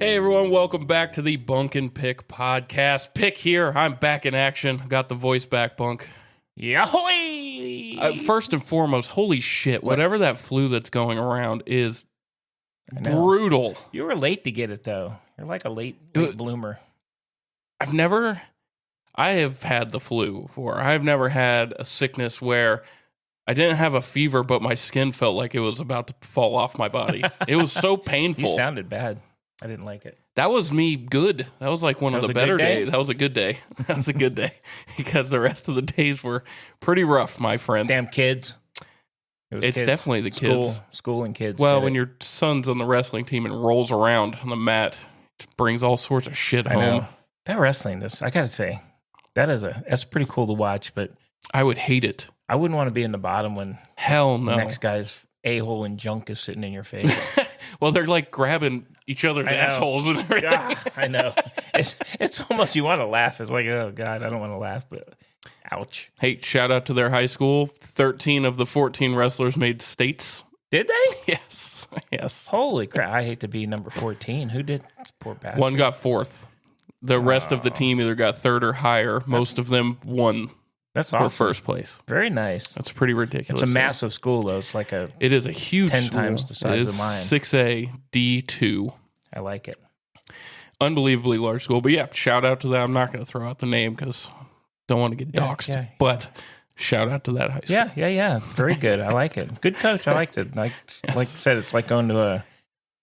Hey everyone, welcome back to the Bunk and Pick podcast. Pick here, I'm back in action. Got the voice back, Bunk. Yahoy! First and foremost, holy shit, whatever that flu that's going around is brutal. You were late to get it, though. You're like a late bloomer. I have had the flu before. I've never had a sickness where I didn't have a fever, but my skin felt like it was about to fall off my body. It was so painful. You sounded bad. I didn't like it. That was me good. That was like one of the better days. That was a good day. That was a good day because the rest of the days were pretty rough, my friend. Damn kids. It's kids. Definitely the kids. School and kids. Well, when your son's on the wrestling team and rolls around on the mat, it brings all sorts of shit home. Know. That wrestling, I got to say, that's pretty cool to watch, but I would hate it. I wouldn't want to be in the bottom when hell no. The next guy's a-hole and junk is sitting in your face. Well, they're like grabbing each other's assholes and everything. God, I know. It's almost, you want to laugh. It's like, oh, God, I don't want to laugh, but ouch. Hey, shout out to their high school. 13 of the 14 wrestlers made states. Did they? Yes. Holy crap. I hate to be number 14. Who did? Poor bastard. One got fourth. The rest of the team either got third or higher. Most of them won. That's awesome. For first place. Very nice. That's pretty ridiculous. It's a massive school, though. It's like it is a huge 10 school. times the size of mine. 6A, D2. I like it. Unbelievably large school. But yeah, shout out to that. I'm not going to throw out the name because don't want to get doxxed. Yeah. But shout out to that high school. Yeah. Very good. I like it. Good coach. I liked it. Like I said, it's like going to a...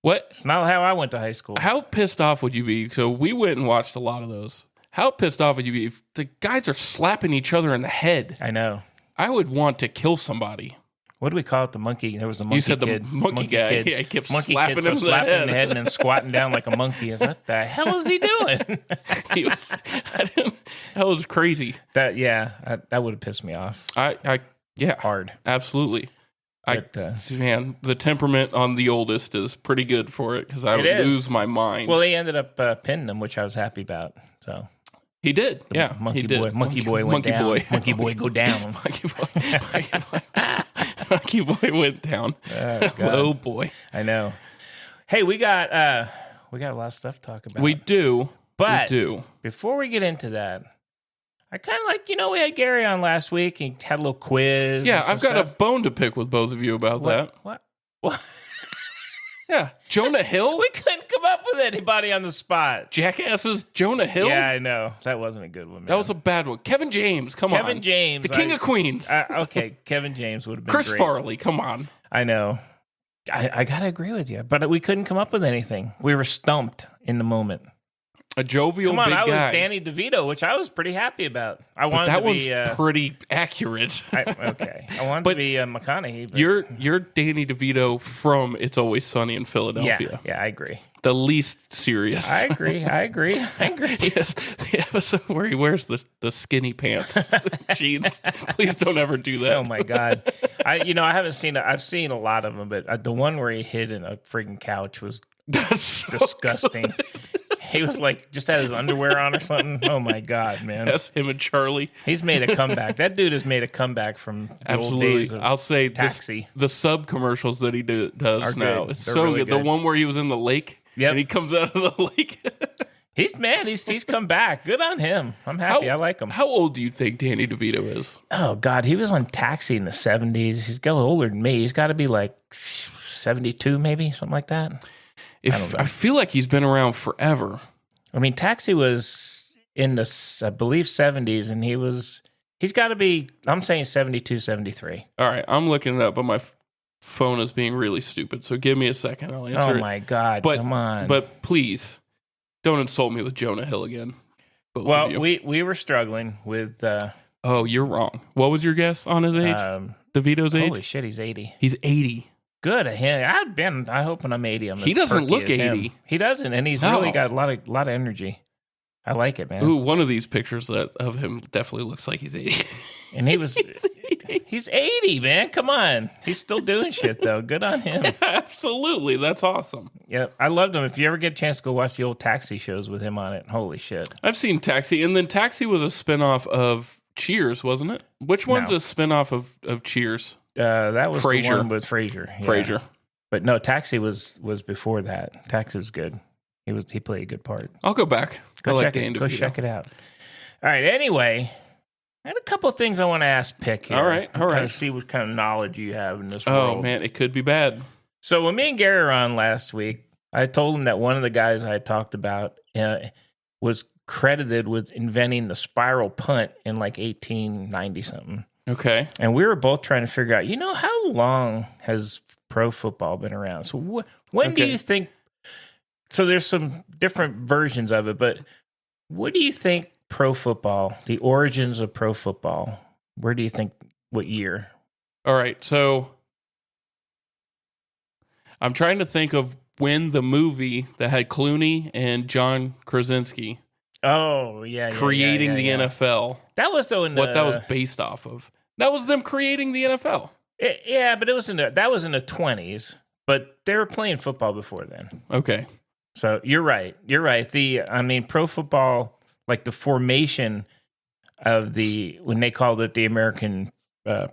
What? It's not how I went to high school. How pissed off would you be? So we went and watched a lot of those. How pissed off would you be if the guys are slapping each other in the head? I know. I would want to kill somebody. What do we call it? The monkey? There was a monkey. You said kid. The monkey guy. Kid. Yeah, he kept monkey slapping kid, him in the head and then squatting down like a monkey. What the hell is he doing? That was crazy. That would have pissed me off. Hard. Absolutely. Man, the temperament on the oldest is pretty good for it because I would lose my mind. Well, he ended up pinning him, which I was happy about. So he did. Monkey he did. Boy. Monkey boy went down. Monkey boy go down. Monkey boy went down. Oh boy. I know. Hey, we got a lot of stuff to talk about. We do. Before we get into that, I kind of like, we had Gary on last week. He had a little quiz. Yeah, I've got a bone to pick with both of you about that. What? Yeah, Jonah Hill? We couldn't come up with anybody on the spot. Jackasses, Jonah Hill? Yeah, I know. That wasn't a good one, man. That was a bad one. Kevin James, come on. Kevin James. The King of Queens. Okay, Kevin James would have been Chris great. Farley, come on. I know. I got to agree with you, but we couldn't come up with anything. We were stumped in the moment. A jovial big guy. I was Danny DeVito, which I was pretty happy about. That one's pretty accurate. I wanted to be McConaughey. But... You're Danny DeVito from It's Always Sunny in Philadelphia. Yeah, I agree. The least serious. I agree. Just the episode where he wears the skinny pants, jeans. Please don't ever do that. Oh my God. I haven't seen it. I've seen a lot of them, but the one where he hid in a freaking couch was disgusting. Good. He was like, just had his underwear on or something. Oh my God, man. That's him and Charlie. He's made a comeback. That dude has made a comeback from the old days of I'll say Taxi. The sub commercials that he does now. It's so really good. The one where he was in the lake and he comes out of the lake. He's come back. Good on him. I'm happy. I like him. How old do you think Danny DeVito is? Oh God, he was on Taxi in the 70s. He's got older than me. He's got to be like 72 maybe, something like that. I feel like he's been around forever. I mean, Taxi was in the, I believe, 70s, and he's got to be, I'm saying 72, 73. All right, I'm looking it up, but my phone is being really stupid, so give me a second. I'll answer it. Oh, my God, come on. But please, don't insult me with Jonah Hill again. Well, we were struggling with... oh, you're wrong. What was your guess on his age? DeVito's age? Holy shit, he's 80. He's 80. Good. I hope when I'm 80, he doesn't look 80. Him. He doesn't, and he's really got a lot of energy. I like it, man. Ooh, one of these pictures of him definitely looks like he's 80. And he was... he's 80, man. Come on. He's still doing shit, though. Good on him. Absolutely. That's awesome. Yeah, I loved him. If you ever get a chance to go watch the old Taxi shows with him on it, holy shit. I've seen Taxi, and then Taxi was a spinoff of Cheers, wasn't it? Which one's a spinoff of Cheers? That was Frasier. the one with Frasier. Yeah. Frasier. But no, Taxi was before that. Taxi was good. He played a good part. I'll go back. Go check it out. All right. Anyway, I had a couple of things I want to ask Pick here. All right. Kind of see what kind of knowledge you have in this world. Oh man, it could be bad. So when me and Gary were on last week, I told him that one of the guys I had talked about was credited with inventing the spiral punt in like 1890 something. Okay. And we were both trying to figure out, how long has pro football been around? So when do you think? So there's some different versions of it, but what do you think pro football, the origins of pro football, where do you think, what year? All right. So I'm trying to think of when the movie that had Clooney and John Krasinski creating the NFL. That was though what that was based off of. That was them creating the NFL. But it was that was in the 20s, but they were playing football before then. Okay. So you're right. Pro football, like the formation of when they called it the American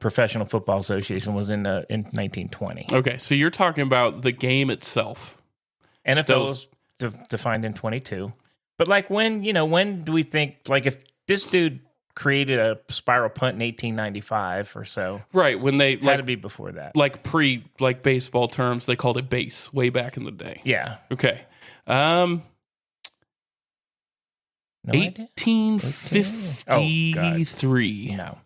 Professional Football Association, was in 1920. Okay, so you're talking about the game itself. NFL was defined in 22. But like when do we think, like if this dude created a spiral punt in 1895 or so? Right, when they had to be before that. Like baseball terms, they called it base way back in the day. Yeah. Okay. No 1853. No.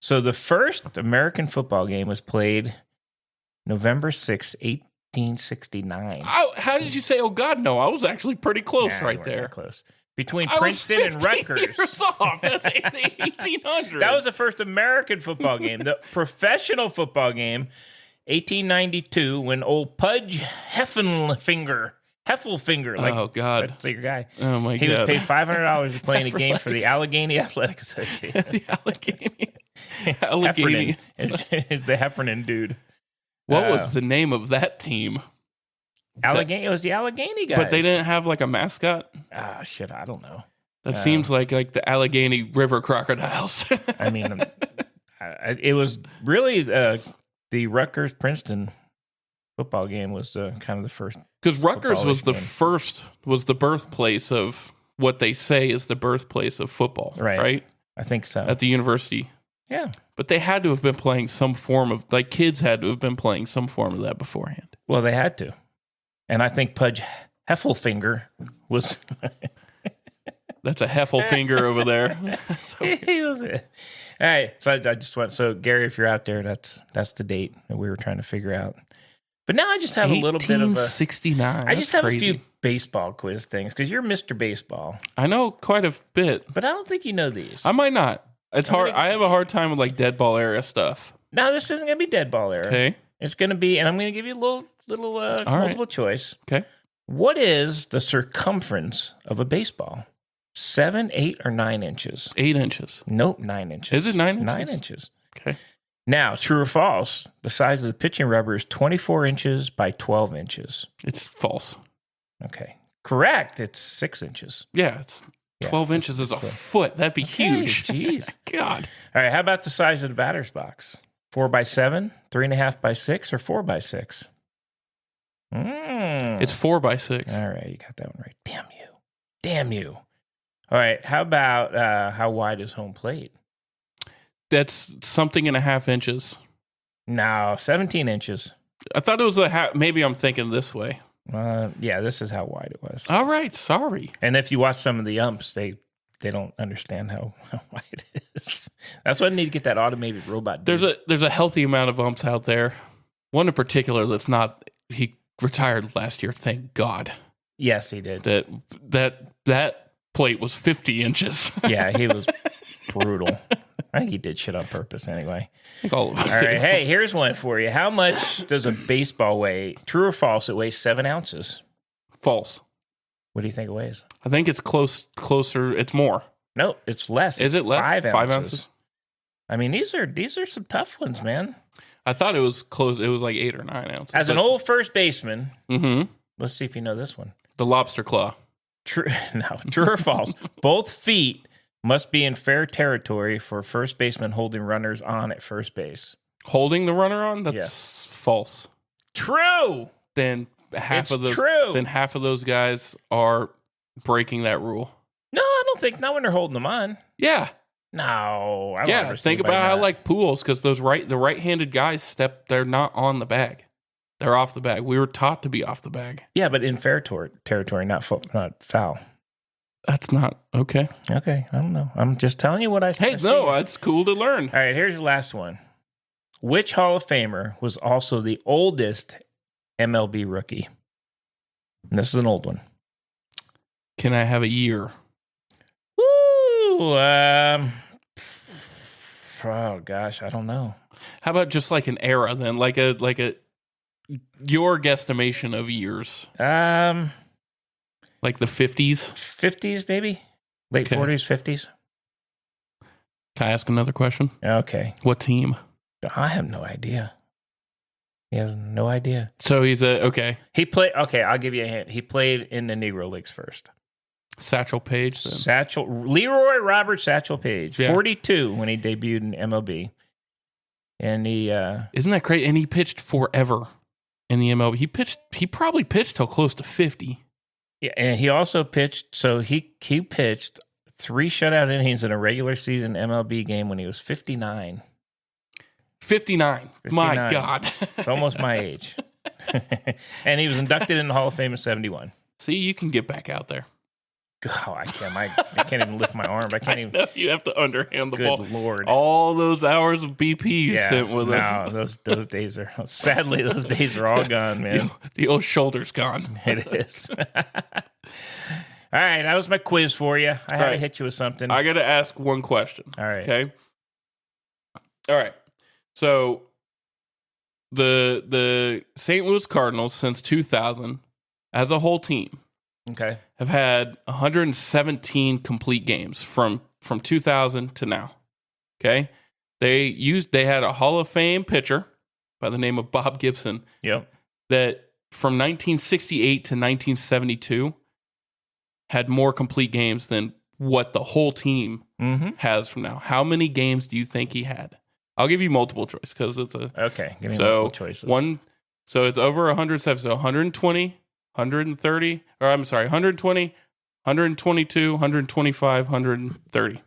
So the first American football game was played November 6, 1869. How did you say, oh, God, no? I was actually pretty close right there. That close. Between Princeton and Rutgers. Years off. That's 1800. That was the first American football game. The professional football game, 1892, when old Pudge Heffelfinger, oh God, that's your guy. Oh my God, he was paid $500 to play in a game for the Allegheny Athletic Association. The Allegheny, the Heffernan dude. What was the name of that team? Allegheny. It was the Allegheny guys, but they didn't have like a mascot. Shit, I don't know. That seems like the Allegheny River crocodiles. I mean, it was really the Rutgers Princeton football game was kind of the first, because Rutgers was the birthplace of what they say is the birthplace of football, right? I think so. At the university, yeah. But they had to have been playing some form of, like, kids had to have been playing some form of that beforehand. Well, they had to, and I think Pudge Heffelfinger was. That's a Heffelfinger over there. He was it. All right, so I just went. So Gary, if you're out there, that's the date that we were trying to figure out. But now I just have a little bit of a 69. I just have a few baseball quiz things because you're Mr. Baseball. I know quite a bit, but I don't think you know these. I might not. It's hard. I have a hard time with like dead ball era stuff. No, this isn't going to be dead ball era. Okay, it's going to be, and I'm going to give you a little multiple choice. Okay, what is the circumference of a baseball? 7, 8, or 9 inches? 8 inches. Nope, 9 inches. Is it 9 inches? 9 inches. Okay. Now, true or false, the size of the pitching rubber is 24 inches by 12 inches. It's false. Okay. Correct. It's 6 inches. Yeah, it's 12 inches is a foot. That'd be huge. Jeez. God. All right, how about the size of the batter's box? 4 by 7, 3.5 by 6, or 4 by 6? It's 4 by 6. All right, you got that one right. Damn you. All right, how about how wide is home plate? That's something and a half inches. No, 17 inches. I thought it was a half. Maybe I'm thinking this way. Yeah, this is how wide it was. All right, sorry. And if you watch some of the umps, they don't understand how wide it is. That's why I need to get that automated robot. There's a healthy amount of umps out there. One in particular that's not. He retired last year. Thank God. Yes, he did. That plate was 50 inches. Yeah, he was brutal. I think he did shit on purpose anyway. I think all of it. All right, hey, here's one for you. How much does a baseball weigh? True or false? It weighs 7 ounces. False. What do you think it weighs? I think it's closer. It's more. No, it's less. Is it less? 5 ounces. I mean, these are some tough ones, man. I thought it was close. It was like 8 or 9 ounces. As an old first baseman, let's see if you know this one. The lobster claw. True or false? Both feet must be in fair territory for first baseman holding runners on at first base. Holding the runner on? That's false. True. Then half of those true. then half of those guys are breaking that rule. No, I don't think. Not when they're holding them on. Yeah. No. I don't Yeah. ever see Think anybody about how not. like pools, because the right-handed guys they're not on the bag. They're off the bag. We were taught to be off the bag. Yeah, but in fair territory, not foul. That's not okay. Okay, I don't know. I'm just telling you what I Hey, see. no, it's cool to learn. All right, here's the last one. Which Hall of Famer was also the oldest MLB rookie? And this is an old one. Can I have a year? Ooh, oh gosh, I don't know. How about just like an era then? Like a your guesstimation of years. Like the 50s? 50s maybe? Late Okay. 40s, 50s? Can I ask another question? Okay. What team? I have no idea. He has no idea. So he's okay. He played, okay, I'll give you a hint. He played in the Negro Leagues first. Satchel Paige then. Leroy Robert Satchel Paige, Yeah. 42 when he debuted in MLB. And he Isn't that great? And he pitched forever in the MLB. He probably pitched till close to 50. yeah, and he also pitched, so he pitched 3 shutout innings in a regular season MLB game when he was 59. 59. My 59. God. It's almost my age. And he was inducted in the Hall of Fame in 71. See, you can get back out there. Oh, I can't even lift my arm. I can't even. No, you have to underhand the Good ball. Lord. All those hours of BP you sent with us. No, those days are, sadly, those days are all gone, man. The old shoulder's gone. It is. All right, that was my quiz for you. I had to hit you with something. I got to ask one question. All right. Okay. All right. So the St. Louis Cardinals since 2000 as a whole team Okay. have had 117 complete games from 2000 to now. Okay? They had a Hall of Fame pitcher by the name of Bob Gibson Yep. that from 1968 to 1972 had more complete games than what the whole team has from now. How many games do you think he had? I'll give you multiple choice because it's a Okay. Give me multiple choices. So it's over 107. So 120, 130, or I'm sorry, 120, 122, 125, 130.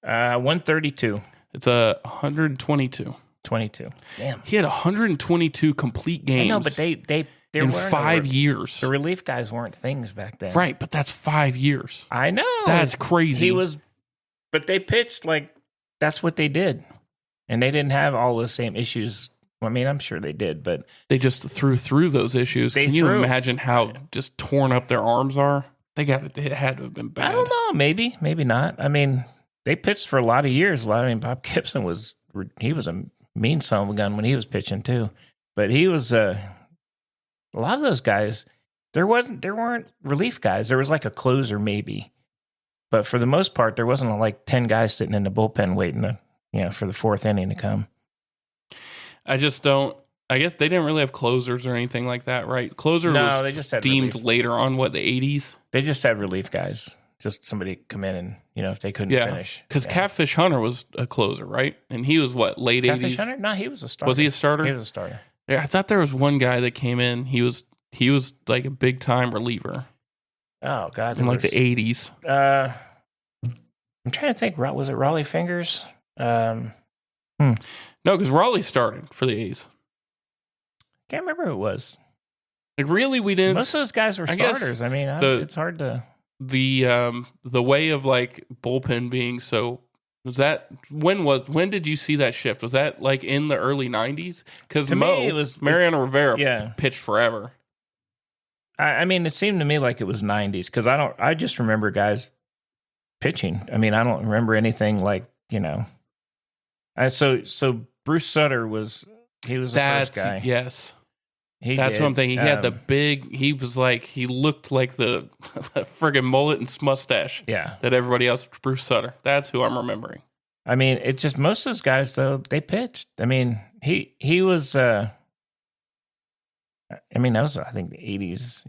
132. It's a 122. 22. Damn. He had 122 complete games. I know, but they in weren't 5 years. The relief guys weren't things back then. Right, but that's 5 years. I know. That's crazy. But they pitched like that's what they did. And they didn't have all the same issues. I mean, I'm sure they did, but They just threw through those issues. Can you imagine how just torn up their arms are? It had to have been bad. I don't know. Maybe not. I mean, they pitched for a lot of years. Bob Gibson was a mean son of a gun when he was pitching too. But he was a lot of those guys. There weren't relief guys. There was like a closer maybe, but for the most part, there wasn't like 10 guys sitting in the bullpen waiting for the 4th inning to come. I just don't. I guess they didn't really have closers or anything like that, right? They just had deemed relief. later on, the 80s? They just had relief guys. Just somebody come in and, if they couldn't finish. Because Catfish Hunter was a closer, right? And he was late 80s? Catfish Hunter? No, he was a starter. Was he a starter? He was a starter. Yeah, I thought there was one guy that came in. He was like a big time reliever Oh, God. in like the 80s. I'm trying to think. Was it Raleigh Fingers? No, because Raleigh started for the A's. Can't remember who it was. Like really, we didn't. Most of those guys were I guess starters. I mean, it's hard to. The way of like bullpen being so. Was that when did you see that shift? Was that like in the early 90s? Because Mariano Rivera pitched forever. I mean, it seemed to me like it was 90s because I just remember guys pitching. I mean, I don't remember anything like, so Bruce Sutter was the first guy. Yes. That's what I'm thinking. He had the big, he looked like the friggin' mullet and mustache. Yeah. That everybody else, Bruce Sutter. That's who I'm remembering. I mean, it's just most of those guys though, they pitched. I mean, he was, that was, I think the 80s,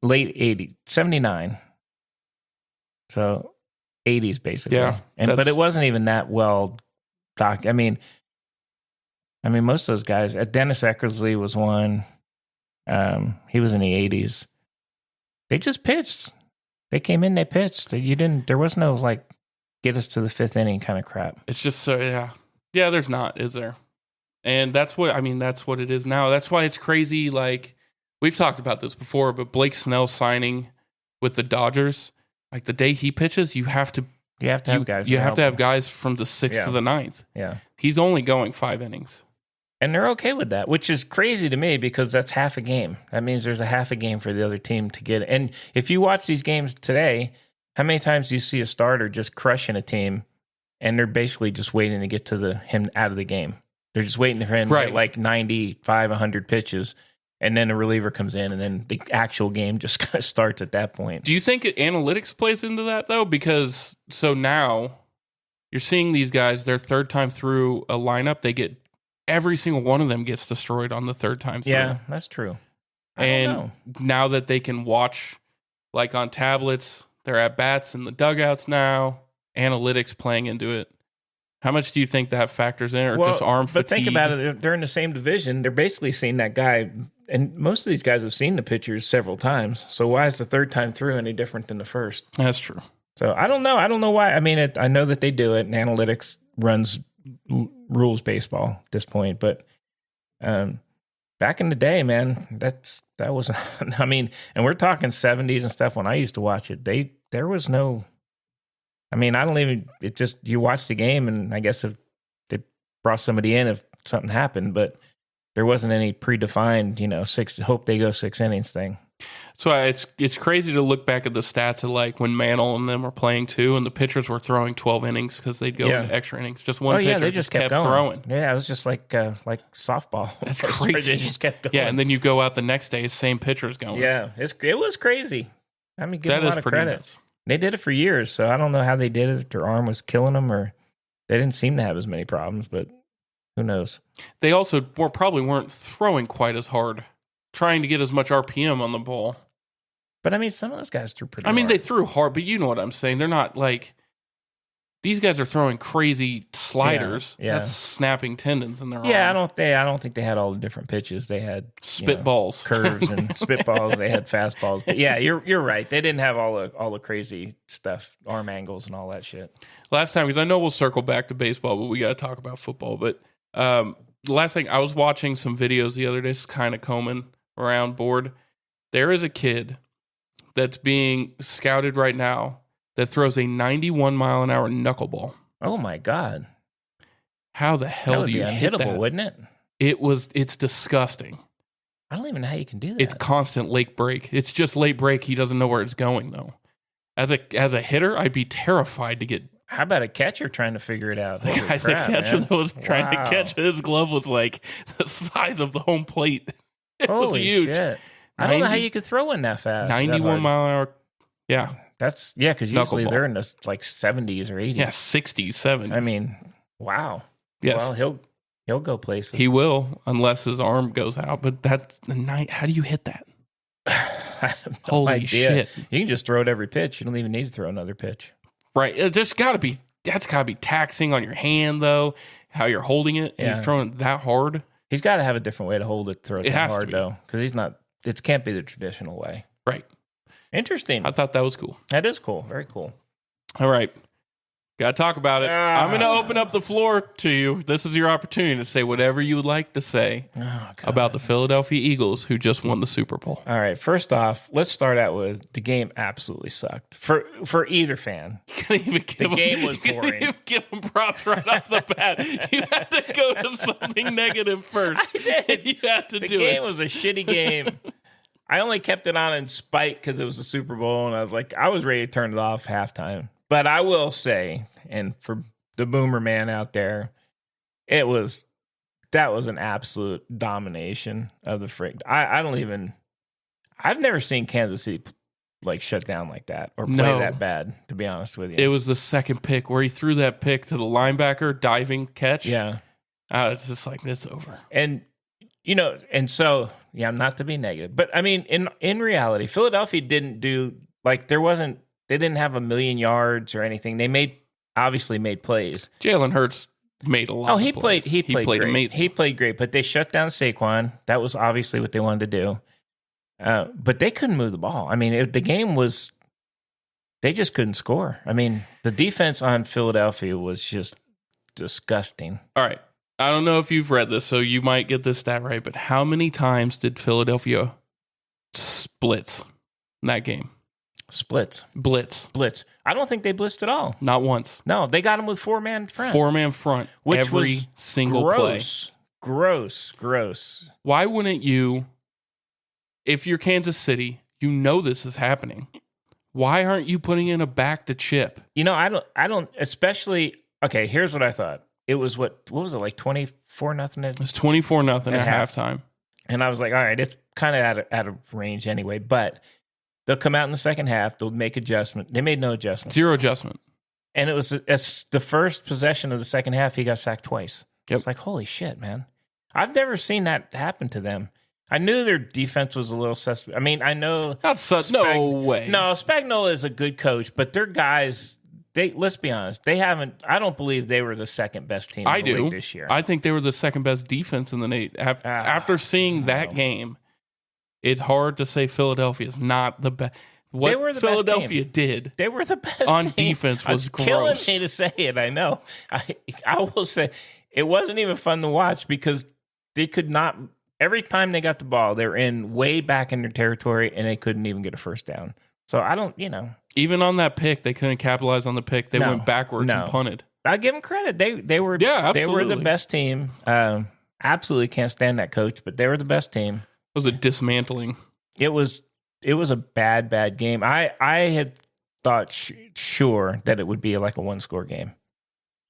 late 80s, 79. So 80s basically. Yeah. But it wasn't even that well doc. I mean, most of those guys, Dennis Eckersley was one. He was in the 80s. They just pitched. They came in, they pitched. There was no like get us to the fifth inning kind of crap. It's just so, yeah. Yeah, there's not, is there? And that's what it is now. That's why it's crazy. Like, we've talked about this before, but Blake Snell signing with the Dodgers, like the day he pitches, you have to have guys. You have to have guys from the 6th to the 9th. Yeah. He's only going 5 innings. And they're okay with that, which is crazy to me because that's half a game. That means there's a half a game for the other team to get. And if you watch these games today, how many times do you see a starter just crushing a team and they're basically just waiting to get to him out of the game? They're just waiting for him to get like 95, 100 pitches, and then a reliever comes in, and then the actual game just kind of starts at that point. Do you think analytics plays into that, though? Because so now you're seeing these guys, their third time through a lineup, every single one of them gets destroyed on the third time through. Yeah, that's true. And now that they can watch, like on tablets, they're at bats in the dugouts now, analytics playing into it. How much do you think that factors in, or just arm fatigue? But think about it. They're in the same division. They're basically seeing that guy, and most of these guys have seen the pitchers several times. So why is the third time through any different than the first? That's true. So I don't know. I don't know why. I mean, I know that they do it, and analytics runs rules baseball at this point. But back in the day, man, that was. I mean, and we're talking 70s and stuff. When I used to watch it, there was no. I mean, you watch the game, and I guess if they brought somebody in, if something happened, but there wasn't any predefined, hope they go 6 innings thing. So it's crazy to look back at the stats of like when Mantle and them were playing too, and the pitchers were throwing 12 innings because they'd go into extra innings. Just one pitcher they just kept throwing. Yeah, it was just like softball. That's crazy. They just kept going. Yeah, and then you go out the next day, same pitcher's going. Yeah, it was crazy. I mean, give them a lot of credit. Nuts. They did it for years, so I don't know how they did it. If their arm was killing them, or they didn't seem to have as many problems, but who knows? They also probably weren't throwing quite as hard, trying to get as much RPM on the ball. But I mean, some of those guys threw pretty hard. They threw hard, but you know what I'm saying. They're not like these guys are throwing crazy sliders. Yeah. That's snapping tendons in their arm. Yeah, I don't think they had all the different pitches. They had spitballs, curves, and spitballs. They had fastballs. But yeah, you're right. They didn't have all the crazy stuff, arm angles, and all that shit. Last time, because I know we'll circle back to baseball, but we got to talk about football. But the last thing, I was watching some videos the other day, just kind of combing around board. There is a kid that's being scouted right now that throws a 91-mile-an-hour knuckleball. Oh, my God. How the hell do you hit that? Wouldn't it? It's disgusting. I don't even know how you can do that. It's constant late break. It's just late break. He doesn't know where it's going, though. As a hitter, I'd be terrified to get... How about a catcher trying to figure it out? The catcher that was trying to catch it, his glove was like the size of the home plate. It was huge. Shit. I don't know how you could throw in that fast. 91 mile an hour. Yeah. Because usually they're in the like 70s or 80s. Yeah, 60s, 70s. I mean, wow. Yes. Well, he'll go places. He will, unless his arm goes out. But that's the night. How do you hit that? Holy shit! You can just throw it every pitch. You don't even need to throw another pitch. Right. That's got to be taxing on your hand, though. How you're holding it. And he's throwing it that hard. He's got to have a different way to hold it, throw it that hard, though, because he's not. It can't be the traditional way. Right. Interesting. I thought that was cool. That is cool. Very cool. All right. Got to talk about it. I'm going to open up the floor to you. This is your opportunity to say whatever you would like to say about the Philadelphia Eagles, who just won the Super Bowl. All right. First off, let's start out with the game absolutely sucked for either fan. The game was boring. You couldn't even give them props right off the bat. You had to go to something negative first. I did. You had to do it. The game was a shitty game. I only kept it on in spite because it was the Super Bowl, and I was ready to turn it off halftime. But I will say, and for the boomer man out there, that was an absolute domination of the frick. I've never seen Kansas City shut down like that or play that bad, to be honest with you. It was the second pick where he threw that pick to the linebacker, diving catch. Yeah. It's just like, it's over. And, not to be negative, but I mean, in reality, Philadelphia didn't do, they didn't have 1,000,000 yards or anything. They obviously made plays. Jalen Hurts made a lot of plays. He played great. Amazing. He played great, but they shut down Saquon. That was obviously what they wanted to do. But they couldn't move the ball. I mean, the game was, they just couldn't score. I mean, the defense on Philadelphia was just disgusting. All right. I don't know if you've read this, so you might get this stat right, but how many times did Philadelphia splits in that game? Blitz. I don't think they blitzed at all. Not once. No, they got them with 4-man front. 4-man front. Which every was single play. Gross. Why wouldn't you, if you're Kansas City, you know this is happening. Why aren't you putting in a back to chip? You know, I don't, especially, okay, here's what I thought. It was what was it, like 24-0? It was 24-0 at halftime. And I was like, all right, it's kind of out of range anyway, but they'll come out in the second half, they'll make adjustment. They made no adjustment. Zero adjustment. And it's the first possession of the second half, he got sacked twice. Yep. It's like, holy shit, man. I've never seen that happen to them. I knew their defense was a little suspect. I mean, I know. No way. No, Spagnuolo is a good coach, but their guys, let's be honest, I don't believe they were the second best team in the league this year. I think they were the second best defense in the league. After seeing that game, it's hard to say Philadelphia is not the best. What Philadelphia did, they were the best on team. defense was gross. Killing me to say it. I know. I will say it wasn't even fun to watch because they could not. Every time they got the ball, they were in way back in their territory, and they couldn't even get a first down. So I don't, even on that pick, they couldn't capitalize on the pick. They went backwards and punted. I give them credit. They were the best team. Absolutely can't stand that coach, but they were the best team. It was a dismantling. It was a bad game. I had thought sure that it would be like a 1-score game.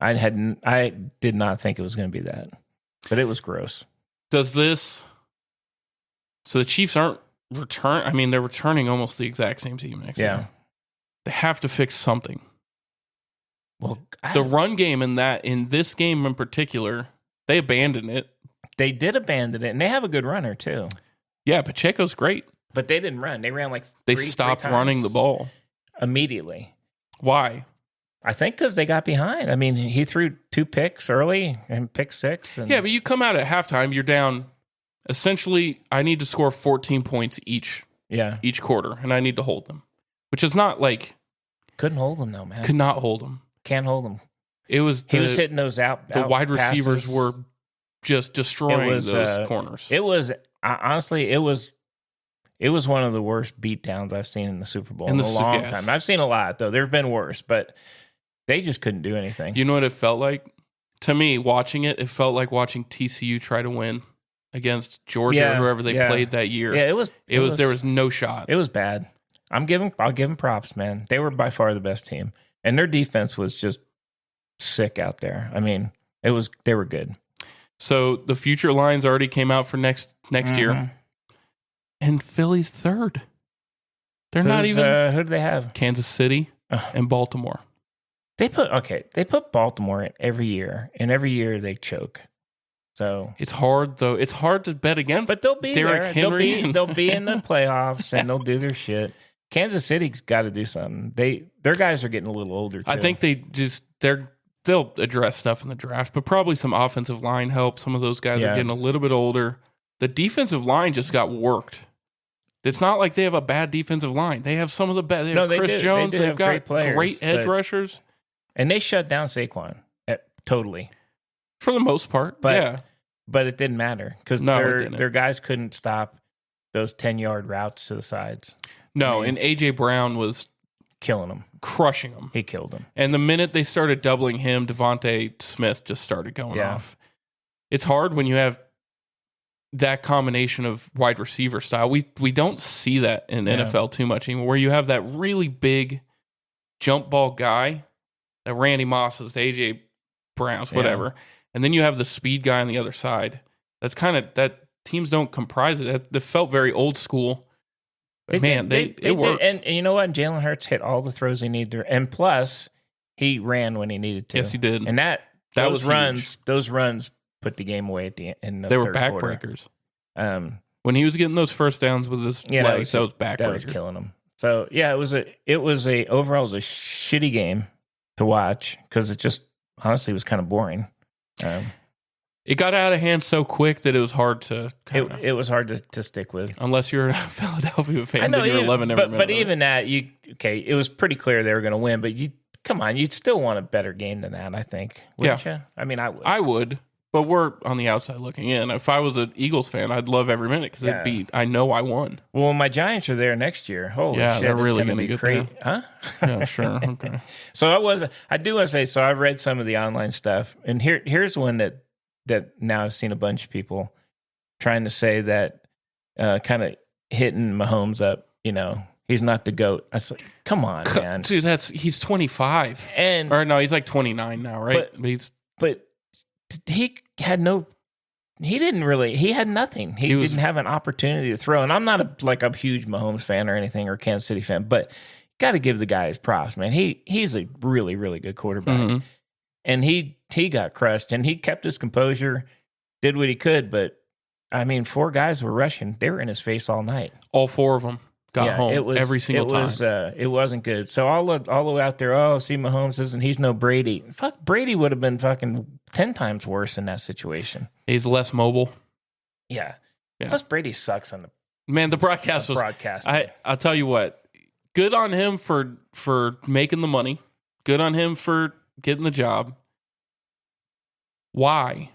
I did not think it was going to be that, but it was gross. So the Chiefs aren't they're returning almost the exact same team next year. They have to fix something. Well, the run game in this game in particular, they abandoned it. They did abandon it, and they have a good runner too. Yeah, Pacheco's great. But they didn't run. They ran like they stopped running the ball immediately. Why? I think because they got behind. I mean, he threw 2 picks early and pick 6. Yeah, but you come out at halftime, you're down. Essentially, I need to score 14 points each quarter, and I need to hold them, which is not like couldn't hold them though, man. Could not hold them. Can't hold them. He was hitting those out. The wide passes. receivers were just destroying those corners. It was honestly, it was one of the worst beatdowns I've seen in the Super Bowl in a long time. I've seen a lot though. There've been worse, but they just couldn't do anything. You know what it felt like? To me, watching it felt like watching TCU try to win against Georgia or whoever they played that year. Yeah, it was there was no shot. It was bad. I'll give them props, man. They were by far the best team. And their defense was just sick out there. I mean, they were good. So the future lines already came out for next year. And Philly's third. They're not even who do they have? Kansas City and Baltimore. They put Baltimore in every year, and every year they choke. So it's hard though. It's hard to bet against. But they'll be Derrick there. Henry. They'll be in the playoffs, and they'll do their shit. Kansas City's got to do something. Their guys are getting a little older too. I think they'll address stuff in the draft, but probably some offensive line help. Some of those guys are getting a little bit older. The defensive line just got worked. It's not like they have a bad defensive line. They have some of the best. They have Chris Jones. They've got great edge rushers. And they shut down Saquon totally. For the most part, but it didn't matter because their guys couldn't stop those 10-yard routes to the sides. No, and A.J. Brown was killing them, crushing them. He killed them. And the minute they started doubling him, Devontae Smith just started going off. It's hard when you have that combination of wide receiver style. We don't see that in NFL too much anymore, where you have that really big jump ball guy, that Randy Moss's, the A.J. Browns, whatever. And then you have the speed guy on the other side. That's kind of, that teams don't comprise it. That felt very old school. But it worked. And you know what? Jalen Hurts hit all the throws he needed to. And plus, he ran when he needed to. Yes, he did. And those runs put the game away at the end. They were backbreakers. When he was getting those first downs with his legs, that was backbreakers. That was killing him. So overall it was a shitty game to watch because it just honestly was kind of boring. It got out of hand so quick that it was hard to it was hard to stick with. Unless you're a Philadelphia fan, I know, then you're 11 every minute. But even that, it was pretty clear they were going to win. But come on, you'd still want a better game than that, I think. Wouldn't you? I mean, I would. I would, but we're on the outside looking in. If I was an Eagles fan, I'd love every minute because I know I won. Well, when my Giants are there next year, holy shit, they're really going to be crazy. Huh? Yeah, sure. Okay. So I do want to say, so I've read some of the online stuff, and here's one that now I've seen a bunch of people trying to say that kind of hitting Mahomes up, he's not the GOAT. I said, come on, man. Dude, he's 25. Or no, he's like 29 now, right? But he had he had nothing. He didn't have an opportunity to throw. And I'm not a huge Mahomes fan or anything, or Kansas City fan, but got to give the guy his props, man. He's a really, really good quarterback. Mm-hmm. And he got crushed, and he kept his composure, did what he could. But, I mean, 4 guys were rushing. They were in his face all night. All 4 of them got home every single time. It wasn't good. So all the way out there, see, Mahomes he's no Brady. Fuck, Brady would have been fucking 10 times worse in that situation. He's less mobile. Yeah. Plus, Brady sucks on the... Man, the broadcast was... I'll tell you what. Good on him for making the money. Good on him for getting the job. Why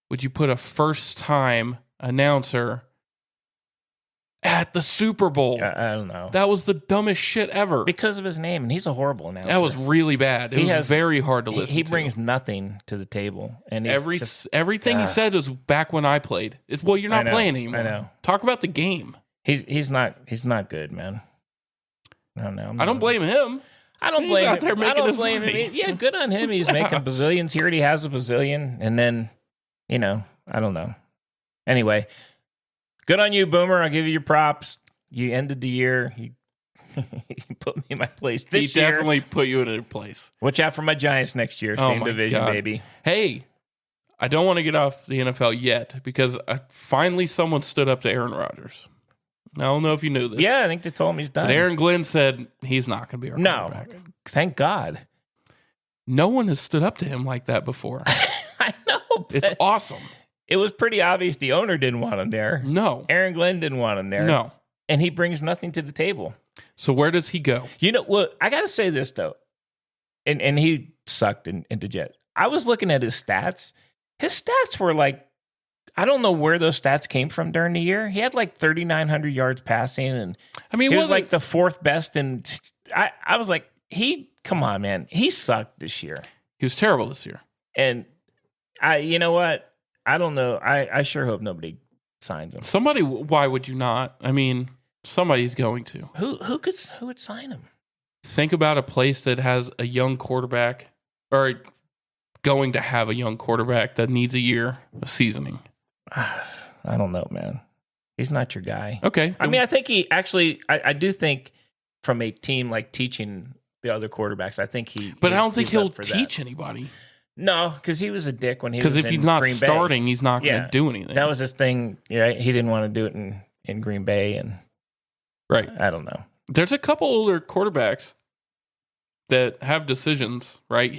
would you put a first-time announcer at the Super Bowl? I don't know. That was the dumbest shit ever. Because of his name, and he's a horrible announcer. That was really bad. It was very hard to listen to. He brings nothing to the table. And everything he said was back when I played. You're not playing anymore. I know. Talk about the game. He's not good, man. I don't know. I don't blame him. I don't blame him. Out there making his money. Yeah, good on him. He's making bazillions. He already has a bazillion. And then, I don't know. Anyway, good on you, Boomer. I'll give you your props. You ended the year. You put me in my place this year. He definitely put you in a place. Watch out for my Giants next year. Same division, baby. Hey, I don't want to get off the NFL yet because finally someone stood up to Aaron Rodgers. I don't know if you knew this. Yeah, I think they told him he's done. But Aaron Glenn said he's not going to be our quarterback. No, thank God. No one has stood up to him like that before. I know. It's awesome. It was pretty obvious the owner didn't want him there. No. Aaron Glenn didn't want him there. No. And he brings nothing to the table. So where does he go? I got to say this, though. And he sucked into Jet. I was looking at his stats. His stats were like, I don't know where those stats came from during the year. He had like 3,900 yards passing, and he was like the 4th best. And I was like, come on, man. He sucked this year. He was terrible this year. And you know what? I don't know. I sure hope nobody signs him. Somebody, why would you not? I mean, somebody's going to. Who would sign him? Think about a place that has a young quarterback, or going to have a young quarterback that needs a year of seasoning. I don't know, man. He's not your guy. Okay. I mean, I think he actually, I do think from a team like teaching the other quarterbacks, I think he. But I don't think he'll teach anybody. No, because he was a dick when he was in Green Bay. Because if he's not starting, he's not going to do anything. That was his thing. Yeah, he didn't want to do it in Green Bay. And right. I don't know. There's a couple older quarterbacks that have decisions, right?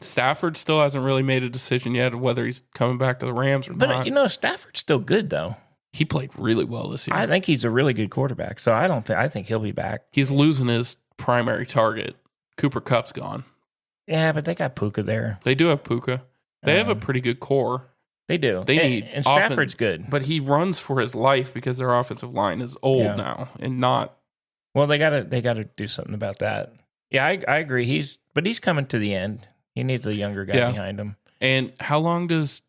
Stafford still hasn't really made a decision yet of whether he's coming back to the Rams or not. But, Stafford's still good, though. He played really well this year. I think he's a really good quarterback, so I think he'll be back. He's losing his primary target. Cooper Kupp's gone. Yeah, but they got Puka there. They do have Puka. They have a pretty good core. They do. And Stafford's good. But he runs for his life because their offensive line is old now and not. Well, they gotta do something about that. Yeah, I agree. He's coming to the end. He needs a younger guy behind him. And how long does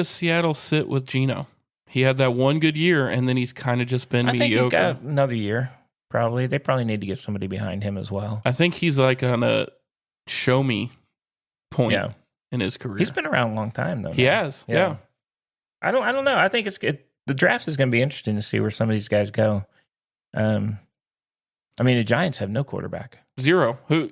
Seattle sit with Geno? He had that one good year, and then he's kind of just been mediocre. I think he's got another year, probably. They probably need to get somebody behind him as well. I think he's like on a show me point in his career. He's been around a long time, though. He has, yeah. I don't know. I think the draft is going to be interesting to see where some of these guys go. I mean, the Giants have no quarterback. Zero. Who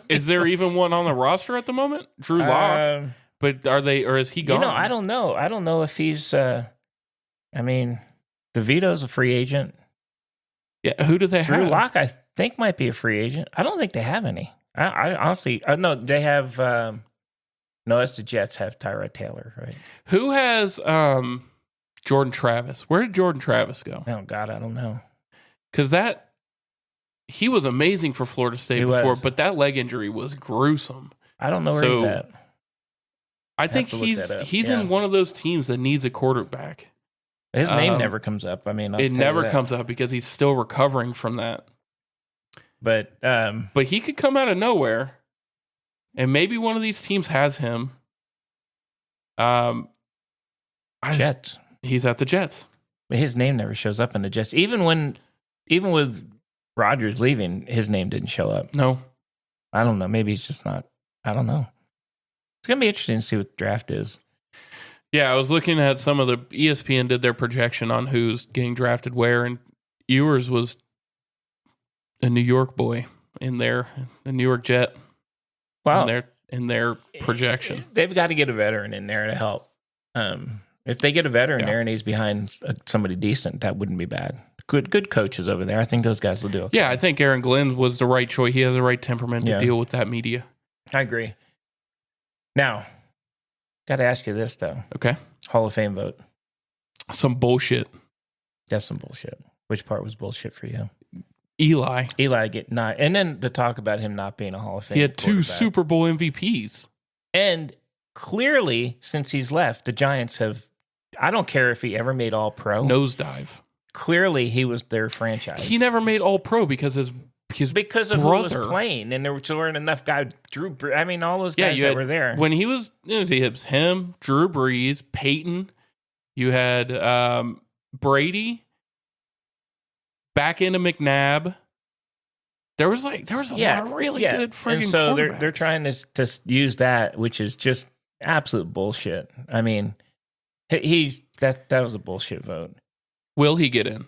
is there even one on the roster at the moment? Drew Lock. But are they, or is he gone? I don't know. I don't know if he's. I mean, DeVito's a free agent. Yeah. Who do they have? Drew Lock, I think, might be a free agent. I don't think they have any. I honestly, no, they have. No, that's the Jets have Tyrod Taylor, right? Who has Jordan Travis? Where did Jordan Travis go? Oh, God, I don't know. Because he was amazing for Florida State before, but that leg injury was gruesome. I don't know where he's at. I think he's in one of those teams that needs a quarterback. His name never comes up. I mean, it never comes up because he's still recovering from that. But he could come out of nowhere, and maybe one of these teams has him. Jets. He's at the Jets. But his name never shows up in the Jets. Even with Rodgers leaving, his name didn't show up. No. I don't know. Maybe he's just not. I don't know. It's going to be interesting to see what the draft is. Yeah, I was looking at some of the ESPN did their projection on who's getting drafted where, and Ewers was a New York boy a New York Jet. Wow. In their projection. They've got to get a veteran in there to help. If they get a veteran there and he's behind somebody decent, that wouldn't be bad. Good coaches over there. I think those guys will do okay. Yeah, I think Aaron Glenn was the right choice. He has the right temperament to deal with that media. I agree. Now, got to ask you this, though. Okay. Hall of Fame vote. Some bullshit. That's some bullshit. Which part was bullshit for you? Eli get not, and then the talk about him not being a Hall of Fame. He had 2 Super Bowl MVPs. And clearly, since he's left, the Giants have, I don't care if he ever made All-Pro. Nosedive. Clearly, he was their franchise. He never made All-Pro because of brother. Who was playing, and there weren't enough guys. All those guys that were there. When he was, it was him, Drew Brees, Peyton. You had Brady. Back into McNabb. There was a lot of really good friggin' and so quarterbacks. they're trying to use that, which is just absolute bullshit. I mean, that was a bullshit vote. Will he get in?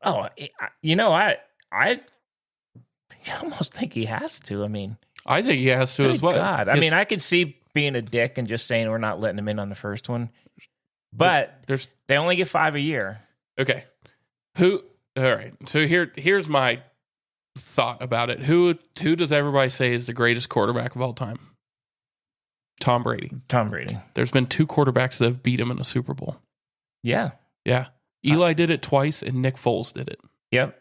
Oh, I almost think he has to. I mean, I think he has to as well. God, I could see being a dick and just saying we're not letting him in on the first one, but they only get 5 a year. Okay, all right. So here's my thought about it. Who does everybody say is the greatest quarterback of all time? Tom Brady. There's been 2 quarterbacks that have beat him in a Super Bowl. Yeah. Yeah. Eli did it twice, and Nick Foles did it. Yep.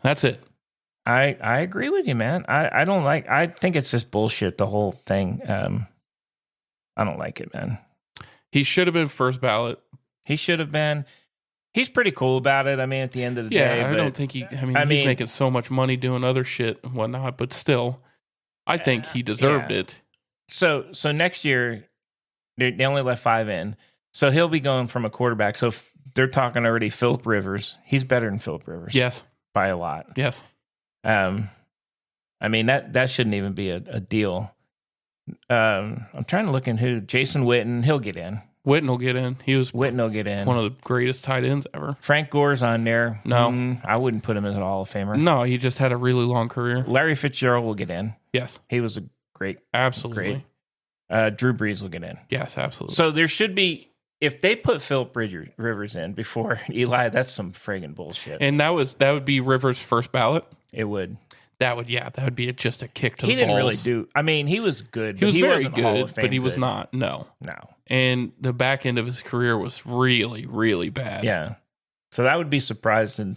That's it. I agree with you, man. I think it's just bullshit, the whole thing. I don't like it, man. He should have been first ballot. He should have been. He's pretty cool about it. I mean, at the end of the day. Yeah, I don't think he's making so much money doing other shit and whatnot, but still, I think he deserved it. So next year, they only let 5 in. So he'll be going from a quarterback. So they're talking already Phillip Rivers. He's better than Phillip Rivers. Yes. By a lot. Yes. That shouldn't even be a deal. I'm trying to look in who. Jason Witten, he'll get in. Witten will get in. Witten will get in. One of the greatest tight ends ever. Frank Gore's on there. No. I wouldn't put him as an Hall of Famer. No, he just had a really long career. Larry Fitzgerald will get in. Yes. He was a great. Absolutely. Great. Drew Brees will get in. Yes, absolutely. So there should be, if they put Phillip Rivers in before Eli, that's some friggin' bullshit. And that would be Rivers' first ballot? It would. That would be just a kick to the balls. He didn't really do. I mean, he was good. He was very wasn't Hall good, of Fame but he was good. not. No. No. And the back end of his career was really, really bad. Yeah. So that would be surprised and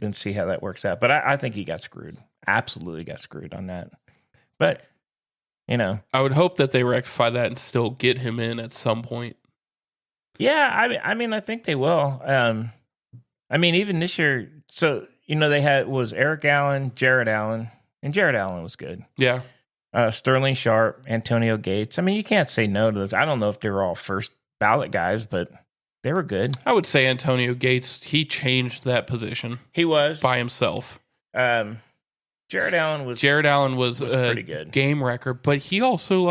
then see how that works out. But I think he got screwed. Absolutely got screwed on that. But, I would hope that they rectify that and still get him in at some point. Yeah, I think they will. Even this year, so they had Eric Allen, Jared Allen, and Jared Allen was good. Yeah. Sterling Sharp, Antonio Gates. You can't say no to those. I don't know if they were all first ballot guys, but they were good. I would say Antonio Gates, he changed that position. He was. By himself. Jared Allen was pretty good. Game record, but he also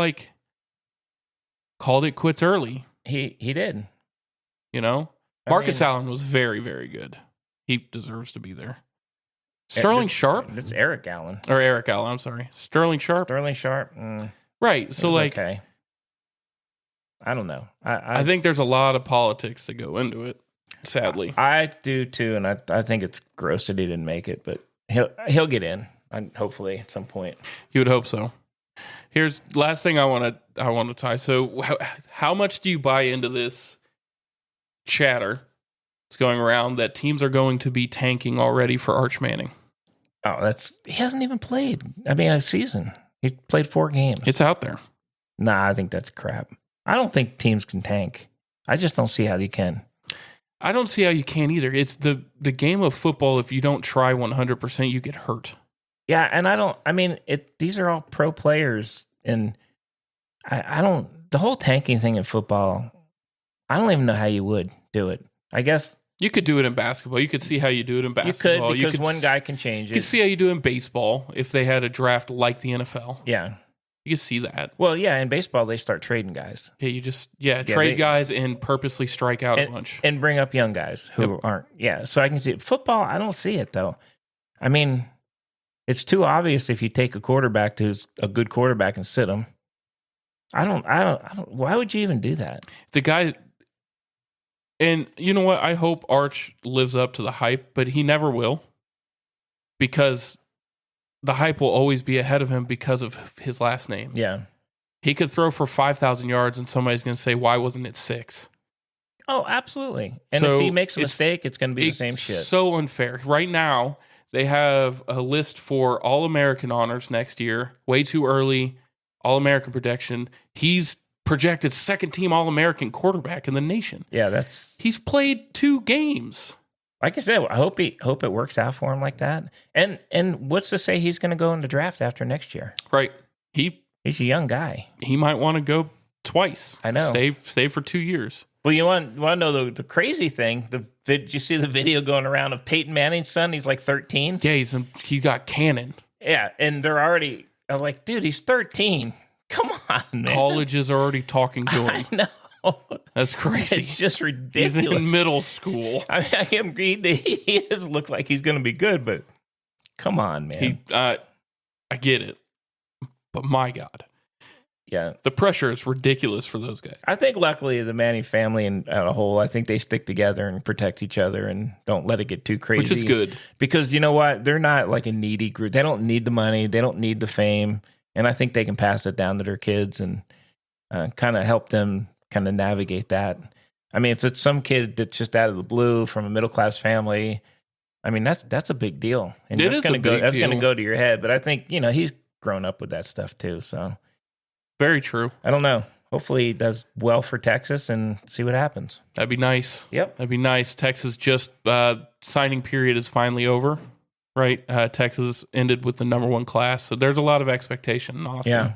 called it quits early. He did. Marcus Allen was very, very good. He deserves to be there. Sterling Sharp? It's Eric Allen. Or Eric Allen, I'm sorry. Sterling Sharp? Right. So okay. I don't know. I think there's a lot of politics that go into it, sadly. I do too, and I think it's gross that he didn't make it, but he'll get in, hopefully at some point. You would hope so. Here's last thing I want to tie. So how much do you buy into this chatter that's going around that teams are going to be tanking already for Arch Manning? Oh, he hasn't even played. I mean, a season. He played 4 games. It's out there. Nah, I think that's crap. I don't think teams can tank. I just don't see how you can. I don't see how you can either. It's the game of football. If you don't try 100%, you get hurt. Yeah, and these are all pro players, and the whole tanking thing in football, I don't even know how you would do it. I guess you could do it in basketball. You could see how you do it in basketball. You could, because one guy can change it. You could see how you do it in baseball if they had a draft like the NFL. Yeah. You can see that. Well, yeah, in baseball, they start trading guys. Yeah, trade guys and purposely strike out a bunch. And bring up young guys who aren't. Yeah, so I can see it. Football, I don't see it, though. I mean, it's too obvious if you take a quarterback who's a good quarterback and sit him. I don't. Why would you even do that? The guy, and you know what? I hope Arch lives up to the hype, but he never will, because the hype will always be ahead of him because of his last name. Yeah. He could throw for 5,000 yards and somebody's going to say, why wasn't it 6? Oh, absolutely. And if he makes a mistake, it's going to be the same shit. So unfair. Right now, they have a list for All-American honors next year. Way too early. All-American projection. He's projected second-team All-American quarterback in the nation. Yeah, he's played 2 games. Like I said, I hope it works out for him like that. And what's to say he's going to go in the draft after next year? Right. He's a young guy. He might want to go twice. I know. Stay for 2 years. Well, you want to know the crazy thing? Did you see the video going around of Peyton Manning's son? He's like 13. Yeah, he got cannon. Yeah, and they're already. I was like, dude, he's 13. Come on, man. Colleges are already talking to him. I know. That's crazy. It's just ridiculous. He's in middle school. I mean, he doesn't look like he's going to be good, but come on, man. I get it, but my God. Yeah. The pressure is ridiculous for those guys. I think luckily the Manning family and as a whole, I think they stick together and protect each other and don't let it get too crazy. Which is good. Because you know what? They're not like a needy group. They don't need the money. They don't need the fame. And I think they can pass it down to their kids and kind of help them kind of navigate that. I mean, if it's some kid that's just out of the blue from a middle-class family, I mean, that's a big deal. And that's going to go to your head. But I think, he's grown up with that stuff too. So very true. I don't know. Hopefully he does well for Texas and see what happens. That'd be nice. Yep. That'd be nice. Texas just signing period is finally over, right? Texas ended with the number 1 class. So there's a lot of expectation in Austin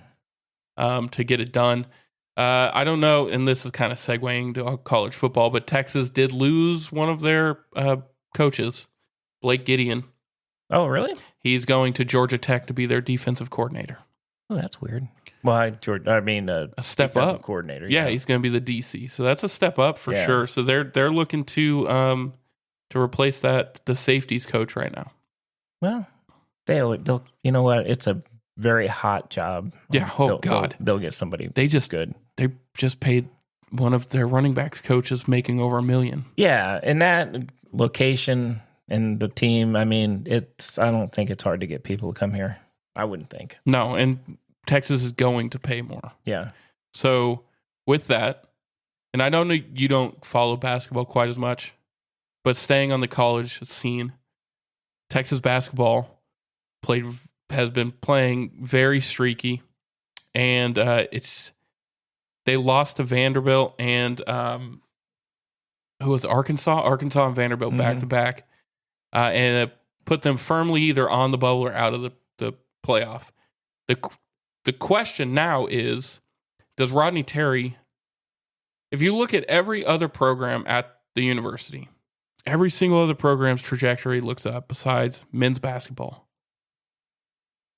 to get it done. I don't know, and this is kind of segueing to college football, but Texas did lose one of their coaches, Blake Gideon. Oh, really? He's going to Georgia Tech to be their defensive coordinator. Oh, that's weird. Well, a step up coordinator. Yeah, he's going to be the DC, so that's a step up for sure. So they're looking to replace the safeties coach right now. Well, they'll you know what? It's a very hot job. Yeah. God, they'll get somebody. They just paid one of their running backs coaches making over $1 million. Yeah, and that location and the team. I mean, I don't think it's hard to get people to come here. I wouldn't think. No, and Texas is going to pay more. Yeah. So with that, and I don't know you don't follow basketball quite as much, but staying on the college scene, Texas basketball has been playing very streaky, and they lost to Vanderbilt and who was Arkansas and Vanderbilt back to back, and it put them firmly either on the bubble or out of the playoff. The question now is, does Rodney Terry, if you look at every other program at the university, every single other program's trajectory looks up besides men's basketball.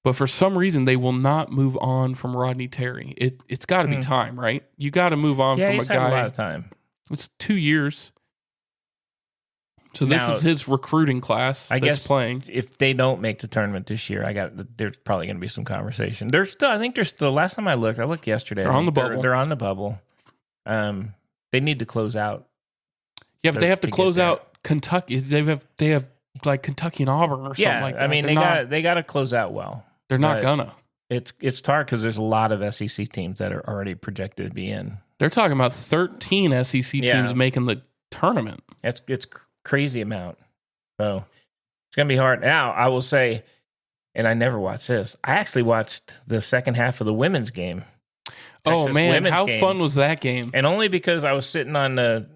But for some reason, they will not move on from Rodney Terry. It's got to be time, right? You got to move on from a guy. Had a lot of time. It's 2 years. So this is his recruiting class. I guess playing. If they don't make the tournament this year, there's probably going to be some conversation. I think they're still. Last time I looked yesterday. They're on the bubble. They're on the bubble. They need to close out. Yeah, but they have to close out Kentucky. They have like Kentucky and Auburn or something like that. I mean, they got to close out well. They're not gonna. it's hard because there's a lot of SEC teams that are already projected to be in. They're talking about 13 SEC teams making the tournament. It's crazy amount. So it's gonna be hard. Now I will say, and I never watched this. I actually watched the second half of the women's game. Oh man, how fun was that game? And only because I was sitting on the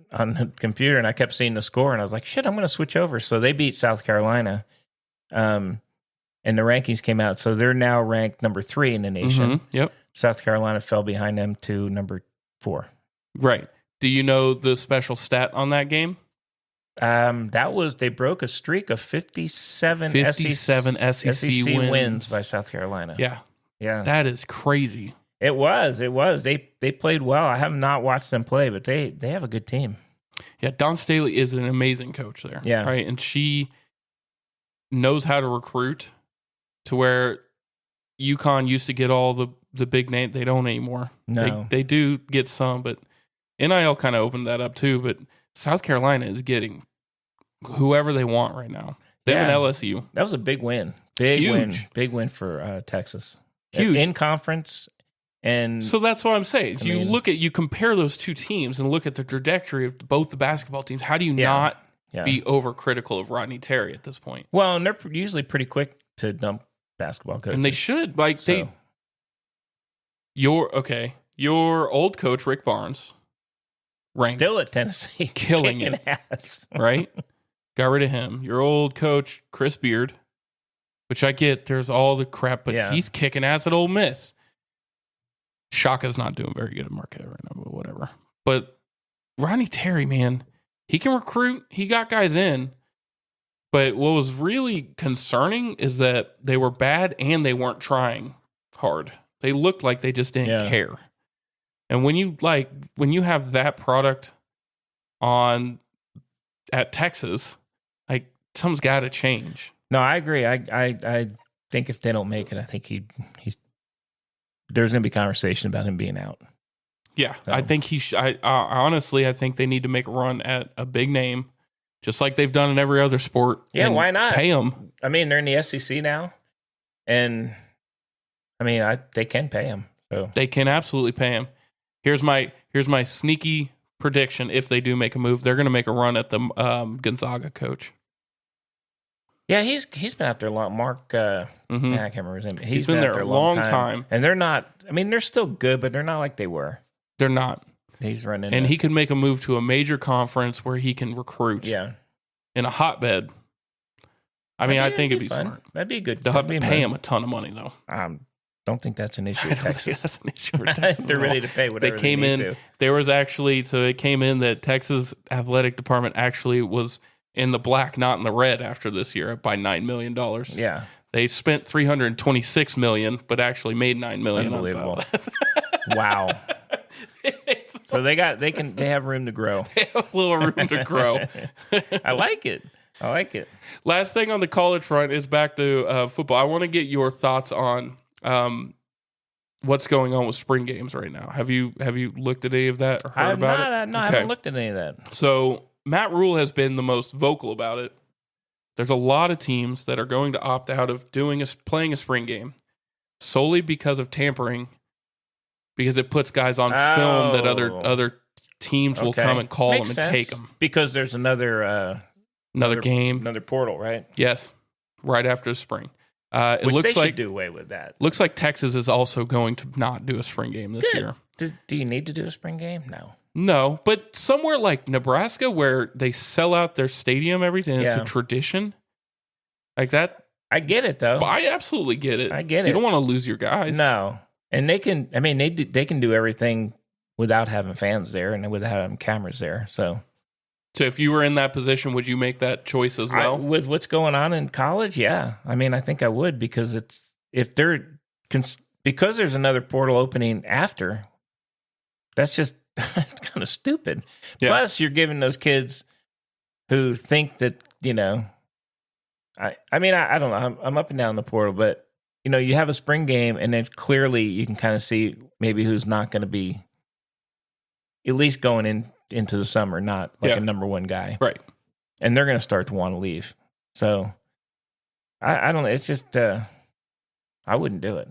computer and I kept seeing the score and I was like, shit, I'm going to switch over. So they beat South Carolina, and the rankings came out. So they're now ranked number 3 in the nation. Mm-hmm. Yep. South Carolina fell behind them to number 4. Right. Do you know the special stat on that game? That was they broke a streak of 57 SEC wins by South Carolina. Yeah. Yeah. That is crazy. It was. They played well. I have not watched them play, but they have a good team. Yeah, Dawn Staley is an amazing coach there. Yeah. Right. And she knows how to recruit to where UConn used to get all the big name. They don't anymore. No. They do get some, but NIL kind of opened that up too. But South Carolina is getting whoever they want right now. They have an LSU. That was a big win. Big win for Texas. Huge. In conference. And so that's what I'm saying. You compare those two teams and look at the trajectory of both the basketball teams. How do you not be overcritical of Rodney Terry at this point? Well, and they're usually pretty quick to dump basketball coaches. And they should. Your old coach, Rick Barnes, ranked still at Tennessee. Killing it. Ass. Right? Got rid of him. Your old coach, Chris Beard, which I get, there's all the crap, but he's kicking ass at Ole Miss. Shaka's not doing very good at Marquette right now, but whatever. But Rodney Terry, man, he can recruit. He got guys in. But what was really concerning is that they were bad and they weren't trying hard. They looked like they just didn't care. And when you have that product at Texas, like something's got to change. No, I agree. I think if they don't make it, I think he's there's going to be conversation about him being out. Yeah, so. I think honestly, I think they need to make a run at a big name, just like they've done in every other sport. Yeah, why not? Pay them. I mean, they're in the SEC now, and I mean, they can pay him. So they can absolutely pay him. Here's my sneaky prediction: if they do make a move, they're going to make a run at the Gonzaga coach. Yeah, he's been out there a lot. Mark, I can't remember his name. He's been there a long time. And they're not, I mean, they're still good, but they're not like they were. They're not. He's running. And he could make a move to a major conference where he can recruit in a hotbed. I mean, I think it'd be smart. That'd be good. They'll have to pay him a ton of money, though. Don't think that's an issue with Texas. That's an issue with Texas. They're ready to pay whatever they need to. There was actually, so it came in that Texas athletic department actually was in the black, not in the red after this year by $9 million. Yeah. They spent $326 million, but actually made $9 million. Unbelievable. Wow. So they have room to grow. They have a little room to grow. I like it. Last thing on the college front is back to football. I want to get your thoughts on what's going on with spring games right now. Have you looked at any of that or heard about it? No, I haven't looked at any of that. So Matt Rule has been the most vocal about it. There's a lot of teams that are going to opt out of playing a spring game solely because of tampering, because it puts guys on film that other teams will come and call them and take them. Because there's another game, another portal, right? Yes, right after the spring. It looks like should do away with that. Looks like Texas is also going to not do a spring game this year. Do you need to do a spring game? No, but somewhere like Nebraska where they sell out their stadium, everything, it's a tradition. Like that. I get it, though. I absolutely get it. I get it. You don't want to lose your guys. No. And they can do everything without having fans there and without having cameras there. So if you were in that position, would you make that choice as well? With what's going on in college, yeah. I mean, I think I would because because there's another portal opening after, that's just it's kind of stupid. Yeah. Plus, you're giving those kids who think that, I mean, I don't know. I'm up and down the portal, but, you have a spring game, and it's clearly you can kind of see maybe who's not going to be at least going into the summer, not like a number one guy. Right. And they're going to start to want to leave. So, I don't know. It's just, I wouldn't do it.